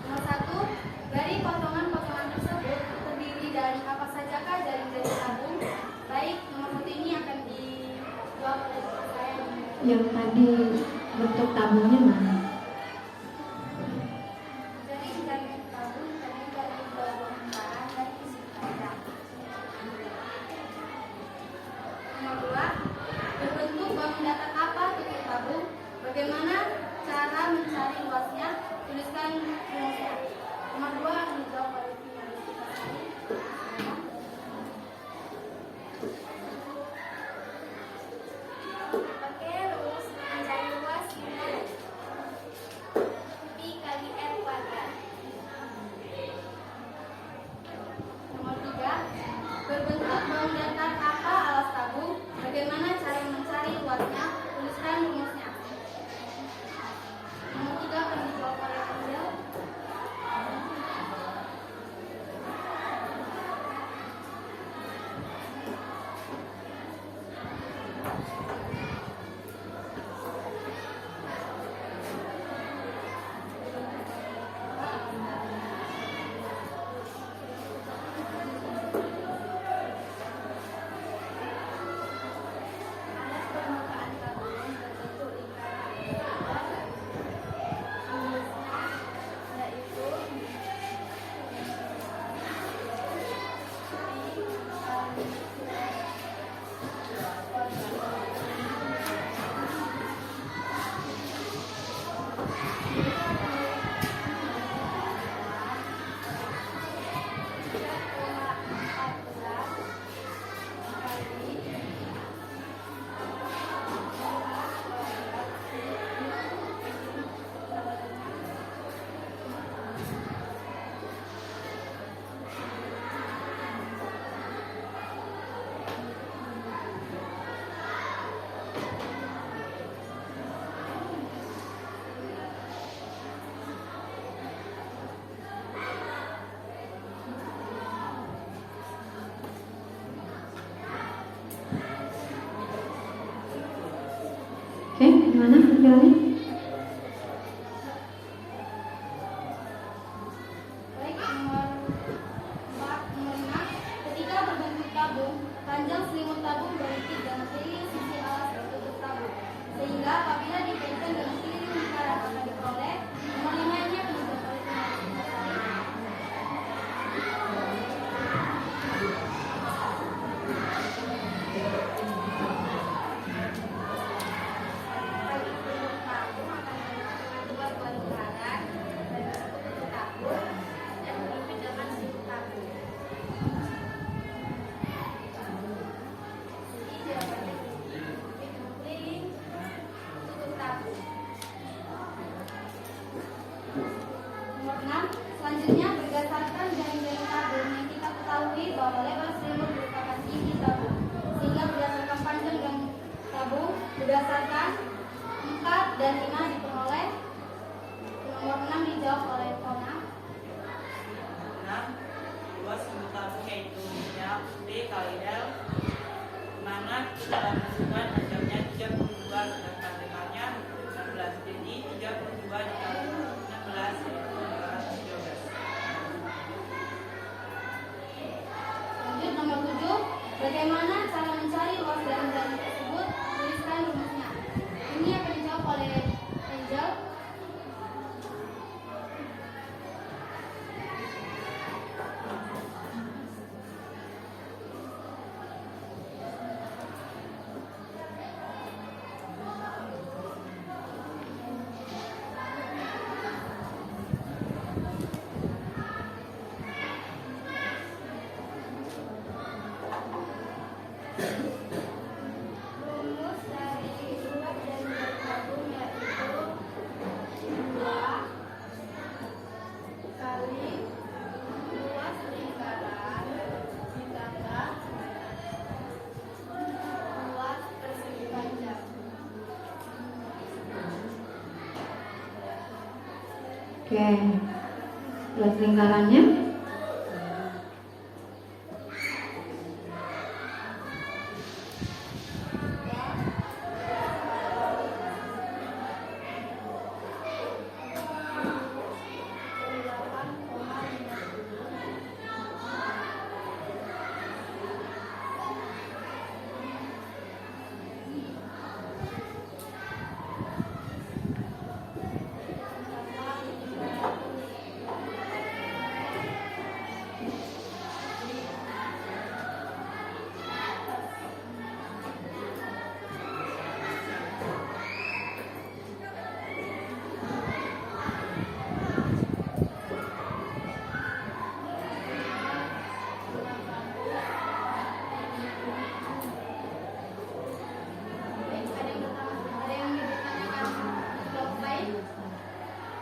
Nomor 1, dari potongan-potongan tersebut terdiri dari apa sajakah jaring-jaring tabung? Baik, nomor 1 ini akan dijawab oleh saya. Yang tadi bentuk tabungnya mana? Jaring-jaring tabung terdiri dari dua buah lembaran dan isi kaca. Nomor 2, berbentuk bangun datar apa titik tabung? Bagaimana cara mencari luasnya? Tuliskan rumusnya. Nomor 2 akan dijawab oleh finalis kita tadi. Oke, rumus mencari luas dengan pi kali r kuadrat. Nomor 3, berbentuk bangun datar apa alas tabung? Bagaimana cara mencari luasnya? Tuliskan rumusnya. Nomor 3 akan dijawab oleh Angel. Alas permukaan tabung berbentuk Gimana hasilnya? Baik, nomor 4, nomor 6. Ketika berbentuk tabung, panjang selimut tabung berhenti dengan kiri sisi alas tertutup tabung. Sehingga apabila dikaitkan dengan kiri lingkaran akan diperoleh nomor 5 ini akan didapat oleh Nomor 6. Selanjutnya berdasarkan jaring-jaring tabung yang kita ketahui bahwa lebar selimut merupakan isi tabung. Sehingga berdasarkan panjang dan tabung berdasarkan 4 dan 5 diperoleh. Nomor 6 dijawab oleh Kona. 6. Luas selimut tabung yaitu minyak B kali L, di mana dalam hitungan panjangnya 32 sedangkan lebarnya 16. Jadi 32 dikali 16 yaitu 513. Lanjut nomor 7. Bagaimana cara mencari luas jaring-jaring tersebut? Tuliskan rumusnya. Ini akan dijawab oleh Angel. Rumus dari luas jaring-jaring tabung yaitu 2 kali luas lingkaran ditambah luas persegi panjang. Oke. Luas lingkarannya. Baik, ada yang ditanyakan jawab lain?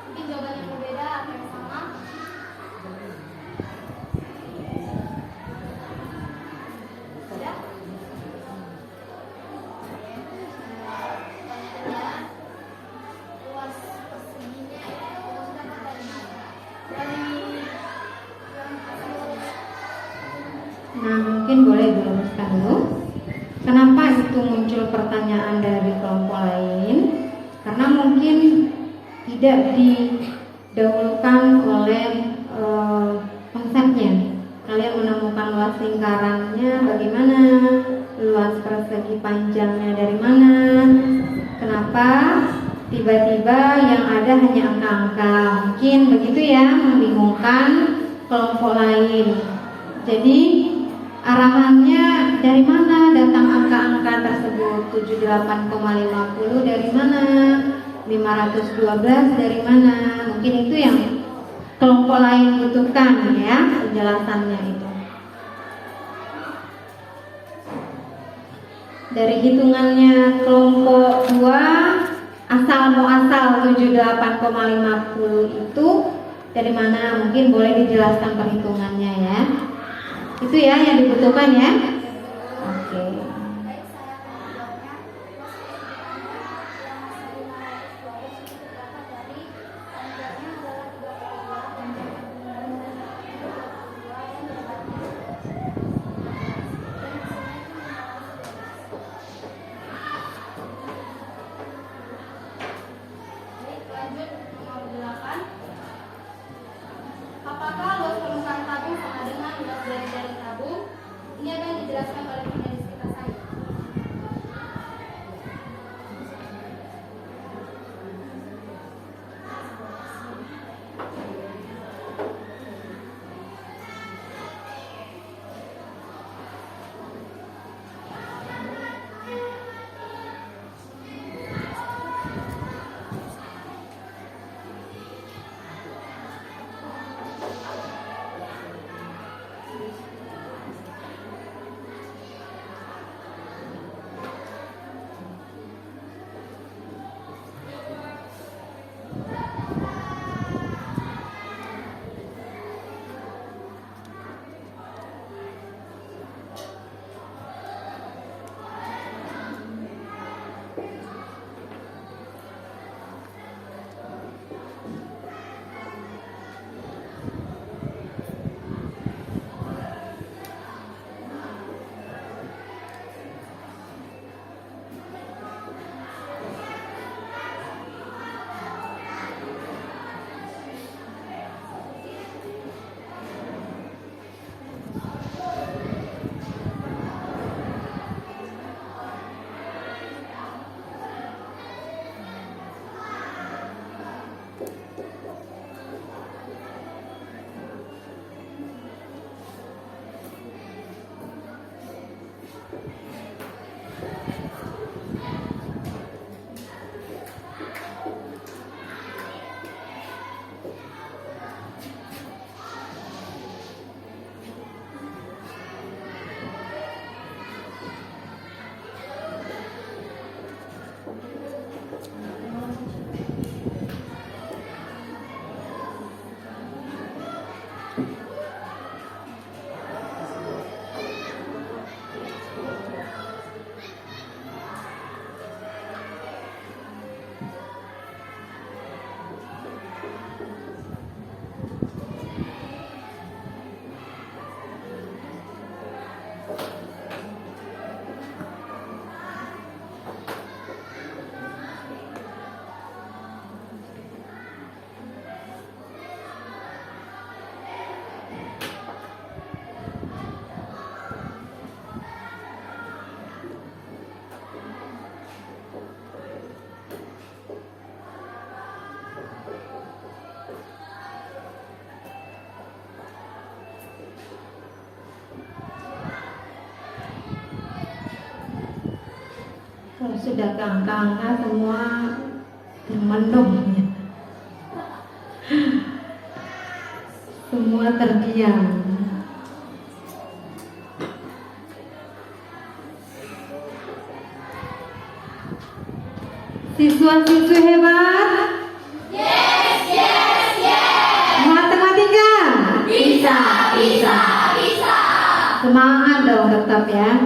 Mungkin jawaban yang berbeda atau yang sama? Ada? Luas perseginya itu dapat dari mana? Dari yang hasil Nah, mungkin boleh diluruskan dulu. Kenapa itu muncul pertanyaan dari kelompok lain? Karena mungkin tidak didahulukan oleh konsepnya. Kalian menemukan luas lingkarannya bagaimana? Luas persegi panjangnya dari mana? Kenapa tiba-tiba yang ada hanya angka-angka? Mungkin begitu ya, membingungkan kelompok lain. Jadi arahannya dari mana datang angka-angka tersebut? 78,50 dari mana? 512 dari mana? Mungkin itu yang kelompok lain butuhkan ya penjelasannya itu. Dari hitungannya kelompok 2 asal muasal 78,50 itu dari mana? Mungkin boleh dijelaskan perhitungannya ya. Itu ya yang dibutuhkan ya. Oke. baik saya akan menjawabnya. Luas persegi panjang yang hasil 512 itu dapat dari panjangnya adalah 32 dan lebarnya 22 yang lebarnya 16 dan hasilnya itu 512. sudah ke angka-angka semua termenung ya. Semua terdiam. Siswa-siswi hebat? Yes, yes, yes. Matematika? Bisa, bisa, bisa. Semangat dong tetap ya.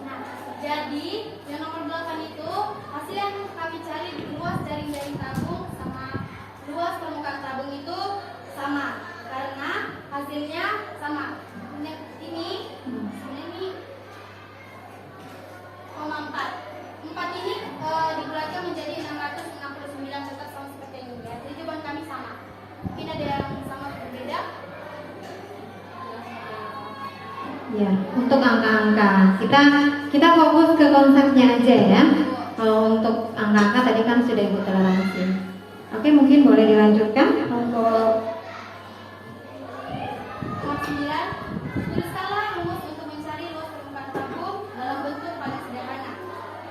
Nah, jadi yang nomor 8 itu hasil yang kami cari di luas jaring-jaring tabung sama luas permukaan tabung itu sama karena hasilnya sama. Ini sebenarnya ini 0,4. 4 ini dikurangi menjadi 669 tetap sama seperti yang ini ya. Jadi jawaban kami sama. Mungkin ada yang sama atau berbeda? Ya, untuk angka-angka kita fokus ke konsepnya aja ya. Kalau untuk angka-angka tadi kan sudah Ibu toleransi. Oke, mungkin boleh dilanjutkan untuk Nomor 9, tuliskanlah rumus untuk mencari luas permukaan tabung dalam bentuk pada sederhana.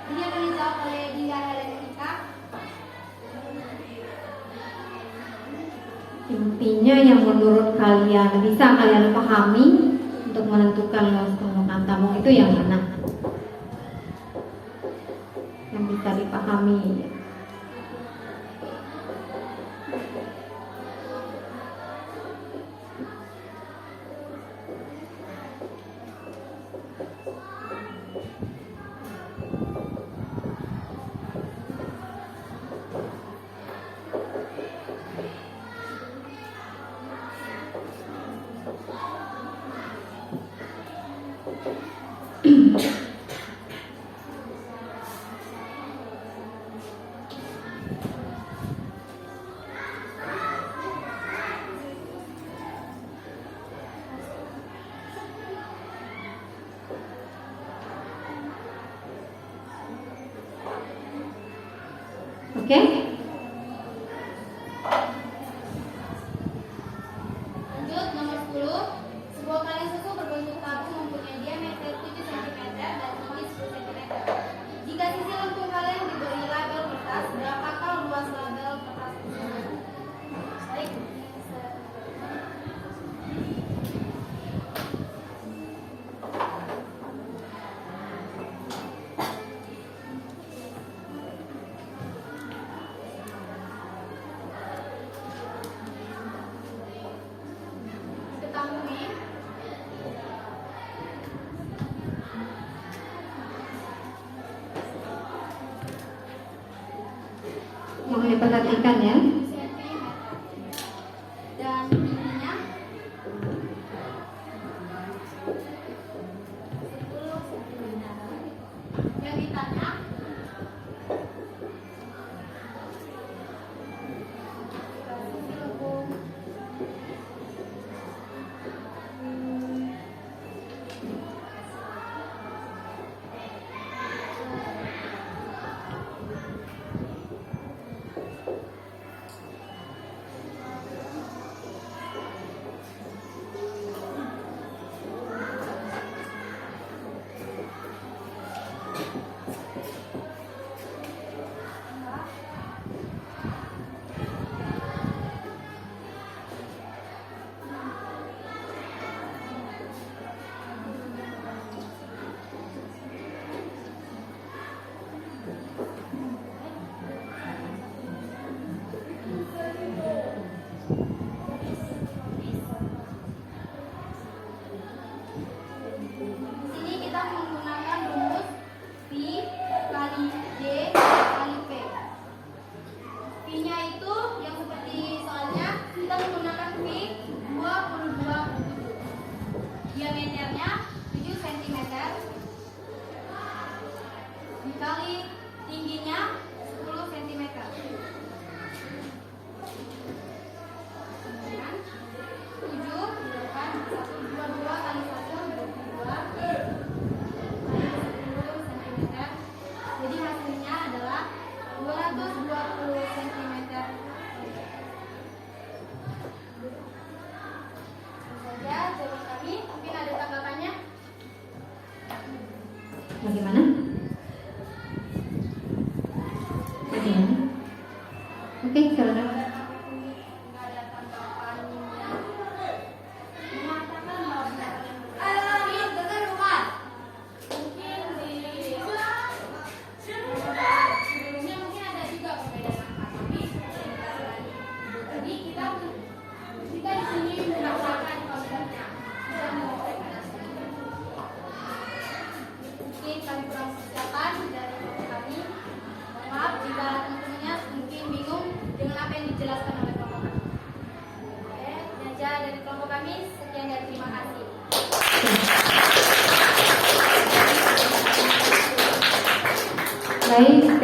Ini akan dijawab oleh Dinda Helenika. intinya yang menurut kalian bisa kalian pahami untuk menentukan luas permukaan tabung itu yang mana? Yang bisa dipahami. Oke? Lanjut nomor 10, sebuah kaleng susu berbentuk tabung mempunyai diameter 7 cm dan tinggi 10 cm. Jika sisi lengkung kaleng diberi label kertas, berapakah luas label kertas tersebut? Baik. Ketahui Mohon diperhatikan ya. cm dan tingginya 10 cm. Yang ditanya sisi lengkung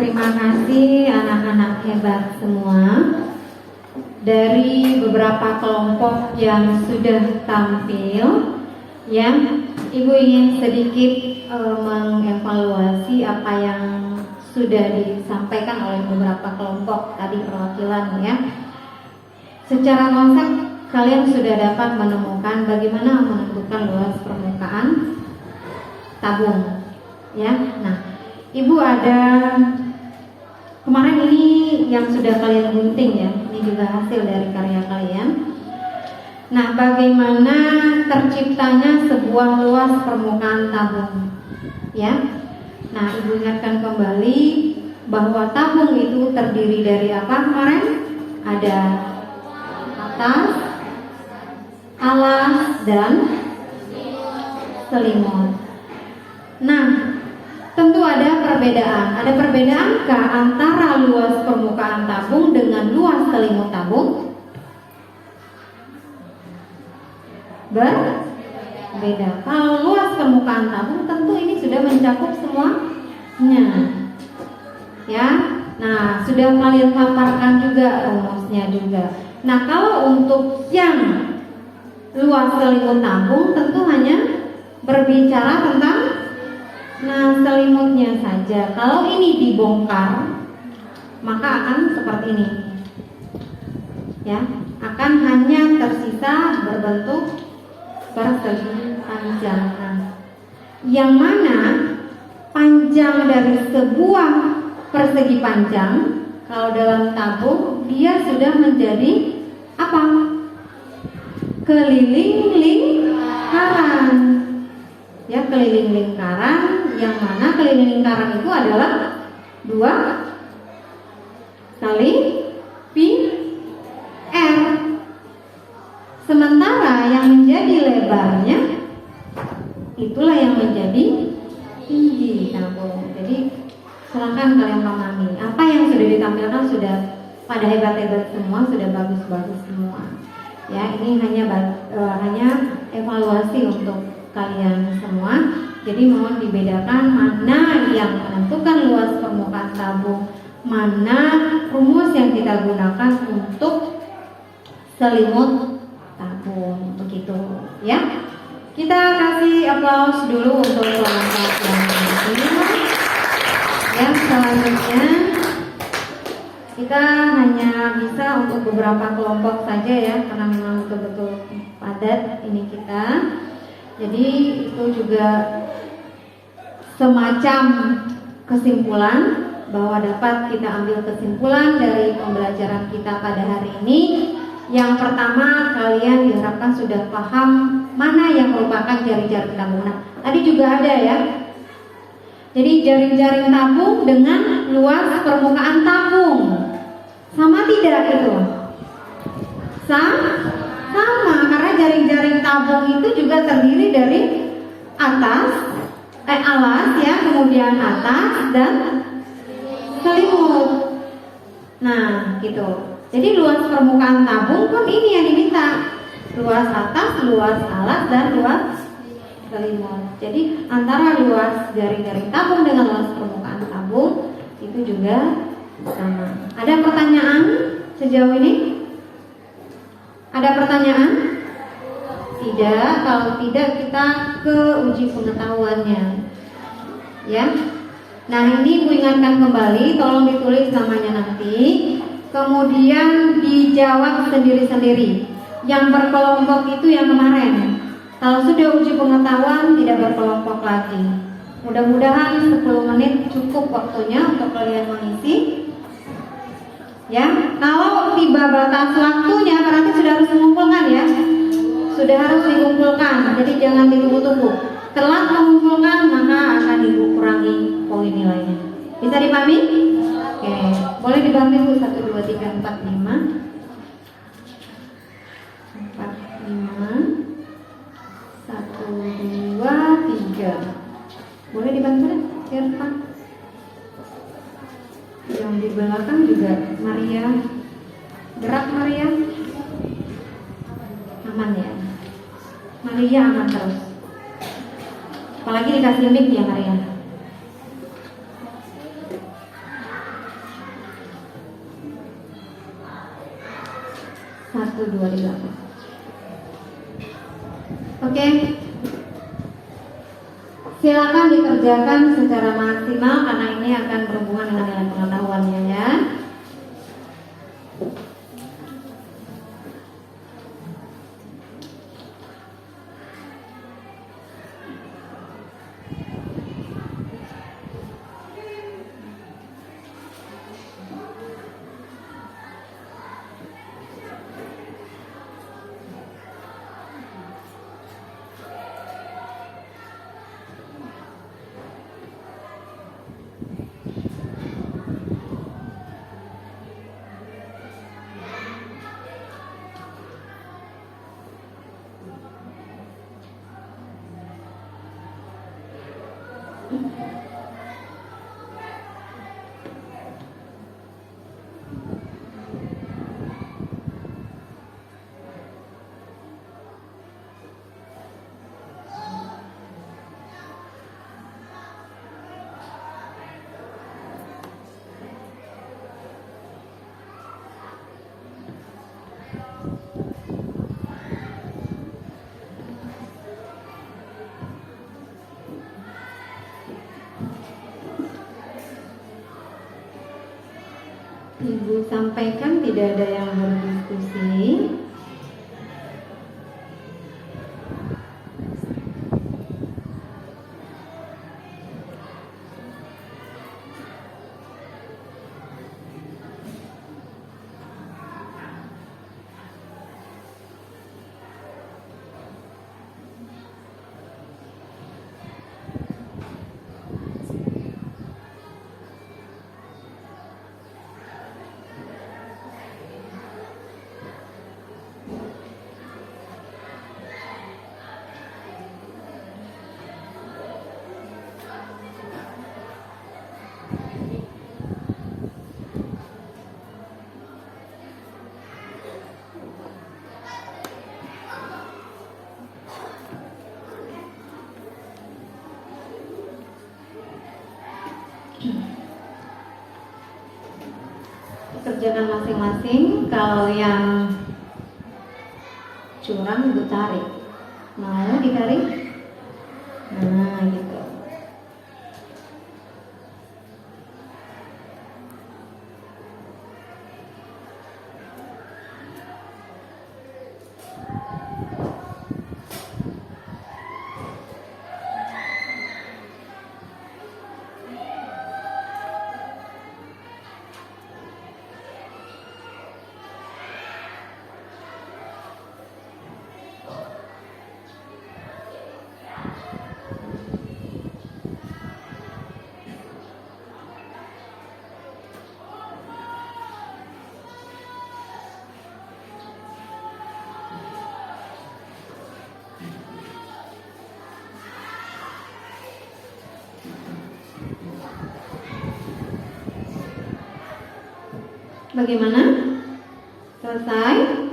terima kasih anak-anak hebat semua. Dari beberapa kelompok yang sudah tampil, ya, Ibu ingin sedikit mengevaluasi apa yang sudah disampaikan oleh beberapa kelompok tadi perwakilan, ya. Secara konsep kalian sudah dapat menemukan bagaimana menentukan luas permukaan tabung, ya. Nah, Ibu ada kemarin ini yang sudah kalian gunting, ya. Ini juga hasil dari karya kalian. Nah, bagaimana terciptanya sebuah luas permukaan tabung, ya. Nah, Ibu ingatkan kembali bahwa tabung itu terdiri dari apa kemarin? Ada atas, alas, dan selimut. Nah, tentu ada perbedaan. Ada perbedaankah antara luas permukaan tabung dengan luas selimut tabung? Berbeda. Kalau luas permukaan tabung tentu ini sudah mencakup semuanya, ya. Nah, sudah kalian paparkan juga rumusnya juga. Nah, kalau untuk yang luas selimut tabung tentu hanya berbicara tentang selimutnya saja. Kalau ini dibongkar maka akan seperti ini, ya, akan hanya tersisa berbentuk persegi panjang. Yang mana panjang dari sebuah persegi panjang kalau dalam tabung dia sudah menjadi apa? Keliling lingkaran, ya, keliling lingkaran, yang mana keliling lingkaran itu adalah 2 kali pi r. Sementara yang menjadi lebarnya itulah yang menjadi tinggi tabung. Jadi silakan kalian pahami apa yang sudah ditampilkan sudah pada hebat-hebat semua, sudah bagus-bagus semua. Ya, ini hanya evaluasi untuk kalian semua. Jadi mohon dibedakan mana yang menentukan luas permukaan tabung, mana rumus yang kita gunakan untuk selimut tabung, begitu, ya. Kita kasih aplaus dulu untuk kelompok yang kedua. Yang selanjutnya kita hanya bisa untuk beberapa kelompok saja, ya, karena memang betul-betul padat ini kita. Jadi itu juga semacam kesimpulan bahwa dapat kita ambil kesimpulan dari pembelajaran kita pada hari ini. Yang pertama, kalian diharapkan sudah paham mana yang merupakan jaring-jaring tabung. Nah, tadi juga ada, ya. Jadi jaring-jaring tabung dengan luas permukaan tabung sama tidak itu? Sama, karena jaring-jaring tabung itu juga terdiri dari alas, ya, kemudian atas dan selimut. Nah, gitu. Jadi luas permukaan tabung pun ini yang diminta. Luas atas, luas alas, dan luas selimut. Jadi antara luas jaring-jaring tabung dengan luas permukaan tabung itu juga sama. Ada pertanyaan sejauh ini? Ada pertanyaan? Tidak. Kalau tidak kita ke uji pengetahuannya, ya. Nah, ini Ibu ingatkan kembali, tolong ditulis namanya nanti. Kemudian dijawab sendiri-sendiri. Yang berkelompok itu yang kemarin. Kalau sudah uji pengetahuan tidak berkelompok lagi. Mudah-mudahan 10 menit cukup waktunya untuk kalian mengisi. Ya, kalau tiba batas waktunya berarti sudah harus mengumpulkan, ya. Sudah harus dikumpulkan. Jadi jangan ditunggu-tunggu. Telat mengumpulkan maka akan dikurangi poin nilainya. Bisa dipahami? Oke, boleh dibantu Bu. 1, 2, 3, 4, 5. 4, 5. 1, 2, 3. Boleh dibantu deh, biar Pak. Yang di belakang juga Maria. Gerak Maria. Aman, ya. Maria aman terus. Apalagi dikasih mic ya Maria. dua di belakang. Oke. Silakan dikerjakan secara maksimal karena ini akan berhubungan dengan nilai pengetahuannya ya. Ibu sampaikan tidak ada yang berdiskusi. Kerjakan masing-masing. Kalau yang curang ibu tarik. Mau ditarik? Nah gitu. Bagaimana? Selesai?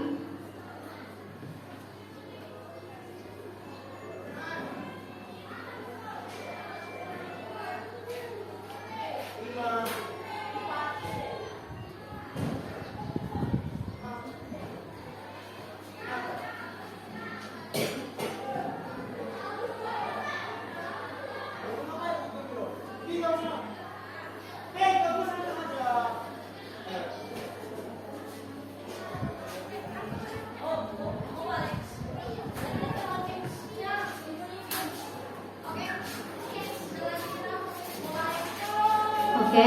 Oke.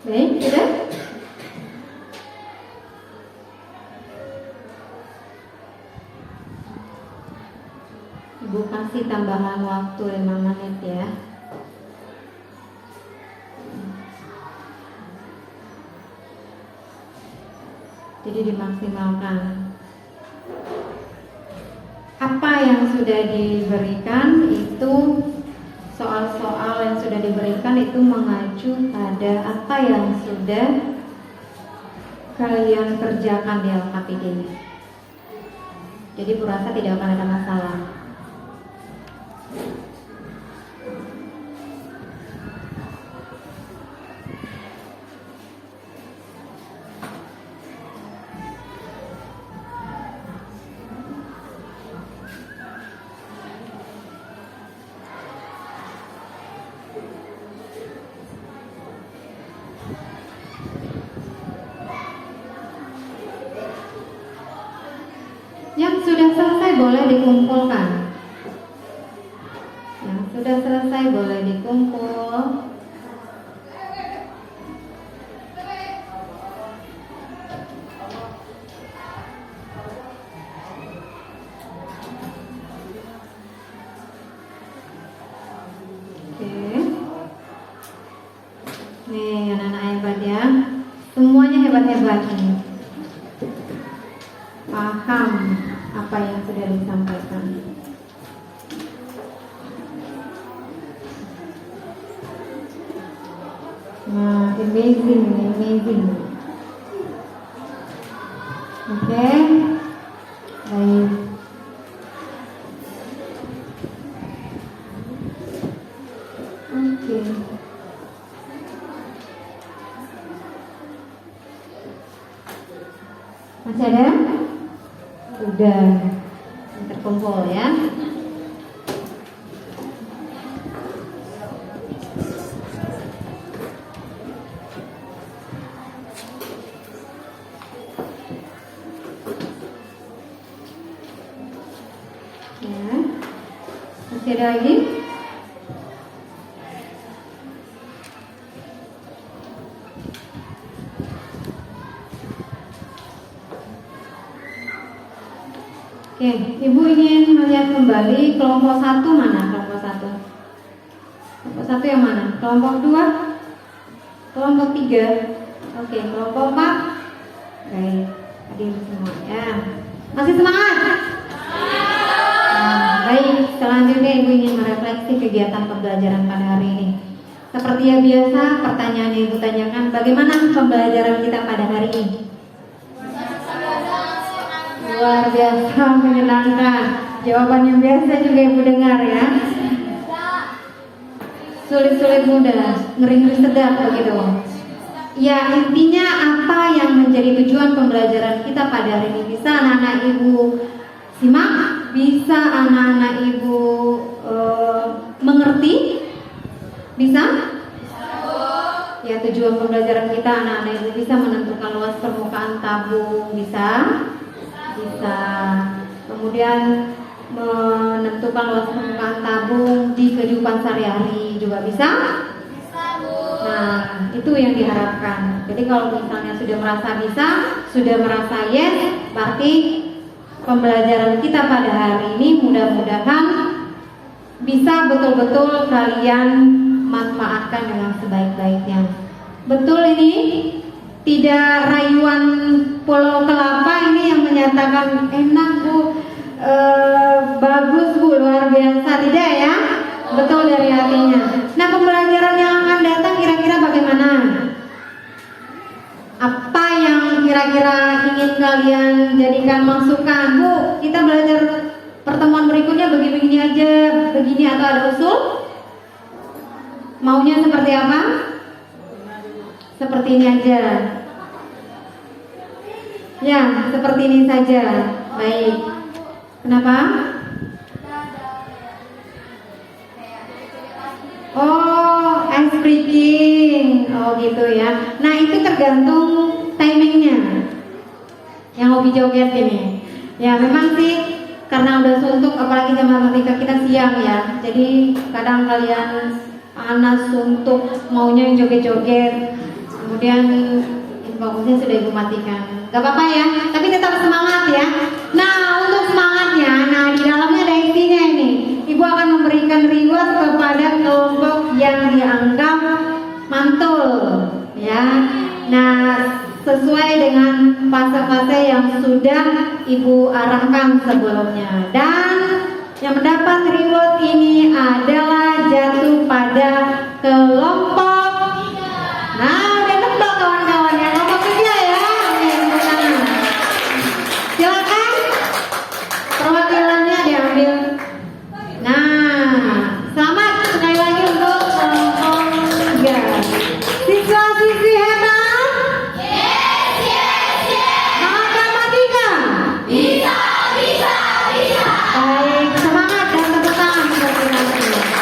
Baik, sudah? Ibu kasih kasih tambahan waktu 5 menit ya. Jadi dimaksimalkan. Apa yang sudah diberikan itu, soal-soal yang sudah diberikan itu mengacu pada apa yang sudah kalian kerjakan di LKPD ini. Jadi Bu rasa tidak akan ada masalah. Yang sudah selesai boleh dikumpulkan. Yang sudah selesai boleh dikumpul. Oke. Nih anak-anak hebat ya. Semuanya hebat-hebat nih. Paham apa yang sudah disampaikan. Nah, amazing. Oke. Baik. Oke. Masih ada? Udah terkumpul ya. Ya. Masih ada lagi? Oke, Ibu ingin melihat kembali kelompok 1 mana? Kelompok 1. Kelompok 1 yang mana? Kelompok 2? Kelompok 3? Oke, kelompok 4? Baik, hadir semua ya. Masih semangat? Nah, baik, selanjutnya Ibu ingin merefleksi kegiatan pembelajaran pada hari ini. Seperti yang biasa, pertanyaan yang Ibu tanyakan, bagaimana pembelajaran kita pada hari ini? Luar biasa menyenangkan. Jawaban yang biasa juga Ibu dengar ya. Sulit-sulit mudah, ngeri-ngeri sedap begitu. Ya, intinya apa yang menjadi tujuan pembelajaran kita pada hari ini? Bisa anak-anak Ibu simak, bisa anak-anak Ibu mengerti? Bisa? Ya, tujuan pembelajaran kita anak-anak Ibu bisa menentukan luas permukaan tabung, bisa? Bisa. Kemudian menentukan luas permukaan tabung di kehidupan sehari-hari juga bisa? Bisa, Bu. Nah, itu yang diharapkan. Jadi kalau misalnya sudah merasa bisa, sudah merasa yes, berarti pembelajaran kita pada hari ini mudah-mudahan bisa betul-betul kalian manfaatkan dengan sebaik-baiknya. Betul ini? Tidak rayuan Pulau Kelapa ini yang menyatakan enak Bu, bagus Bu, luar biasa, tidak ya? Betul dari hatinya. Nah, pembelajaran yang akan datang kira-kira bagaimana? Apa yang kira-kira ingin kalian jadikan masukan? Bu, kita belajar pertemuan berikutnya begini-begini aja, begini atau ada usul? Maunya seperti apa? Seperti ini aja. Ya, seperti ini saja. Baik. Kenapa? Oh, ice breaking. Oh gitu ya. Nah, itu tergantung timingnya. Yang hobi joget ini. Ya, memang sih karena udah suntuk, apalagi zaman ketika kita siang ya. Jadi kadang kalian panas, suntuk, maunya yang joget-joget. Kemudian infocusnya sudah Ibu matikan. Gak apa-apa ya, tapi tetap semangat ya. Nah, untuk semangatnya, nah di dalamnya ada intinya ini. Ibu akan memberikan reward kepada kelompok yang dianggap mantul, ya. Nah, sesuai dengan fase-fase yang sudah Ibu arahkan sebelumnya. Dan yang mendapat reward ini adalah jatuh pada kelompok. Nah, udah nebak kawan-kawan ya, kelompok 3 ya. Oke, tepuk tangan. Silakan perwakilannya diambil. Nah, selamat sekali lagi untuk kelompok 3. Siswa-siswi hebat. Matematika. Baik, semangat dan tepuk tangan buat kita semua.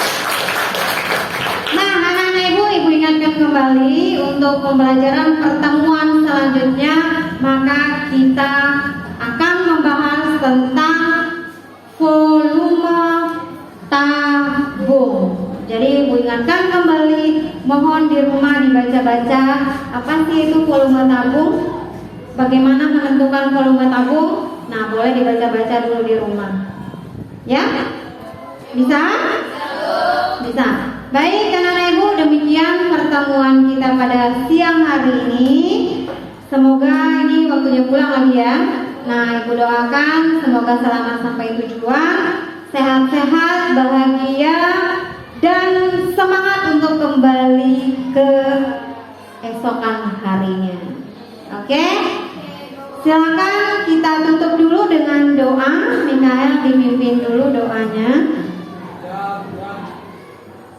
Nah, anak-anak ibu ingatkan kembali untuk pembelajaran pertemuan selanjutnya, maka kita akan membahas tentang volume tabung. Jadi ibu ingatkan kembali, mohon di rumah dibaca-baca apa sih itu volume tabung, bagaimana menentukan volume tabung. Nah, boleh dibaca-baca dulu di rumah. Ya? Bisa? Bisa. Baik, anak-anak ibu, demikian pertemuan kita pada siang hari ini. Semoga ini waktunya pulang lagi ya. Nah, ibu doakan semoga selamat sampai tujuan, sehat-sehat, bahagia, dan semangat untuk kembali ke esokan harinya. Oke? Silakan kita tutup dulu dengan doa. Mikael dipimpin dulu doanya.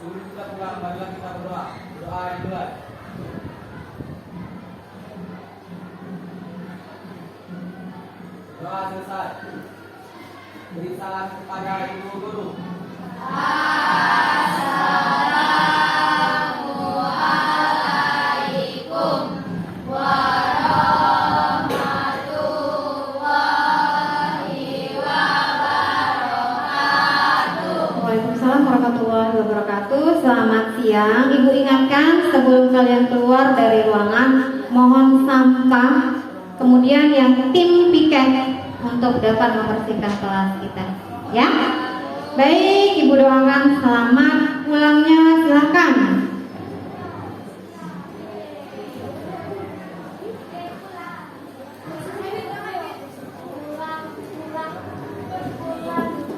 Sebelum kita pulang, marilah kita berdoa. Doa yang mulai. Doa selesai. Beri salam kepada ibu guru. Waalaikumsalam warahmatullahi wabarakatuh. Selamat siang. Ibu ingatkan sebelum kalian keluar dari ruangan, mohon sampah. Kemudian yang tim piket untuk dapat membersihkan kelas kita. Ya. Baik, ibu doakan selamat pulangnya. Silakan.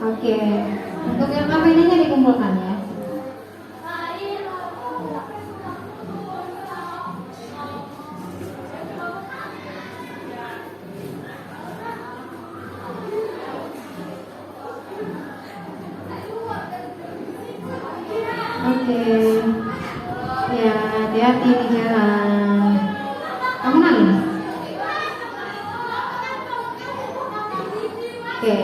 Oke. Untuk yang ini dikumpulkan ya. Oke. Ya, hati-hati di jalan. Kamu nangis? Oke.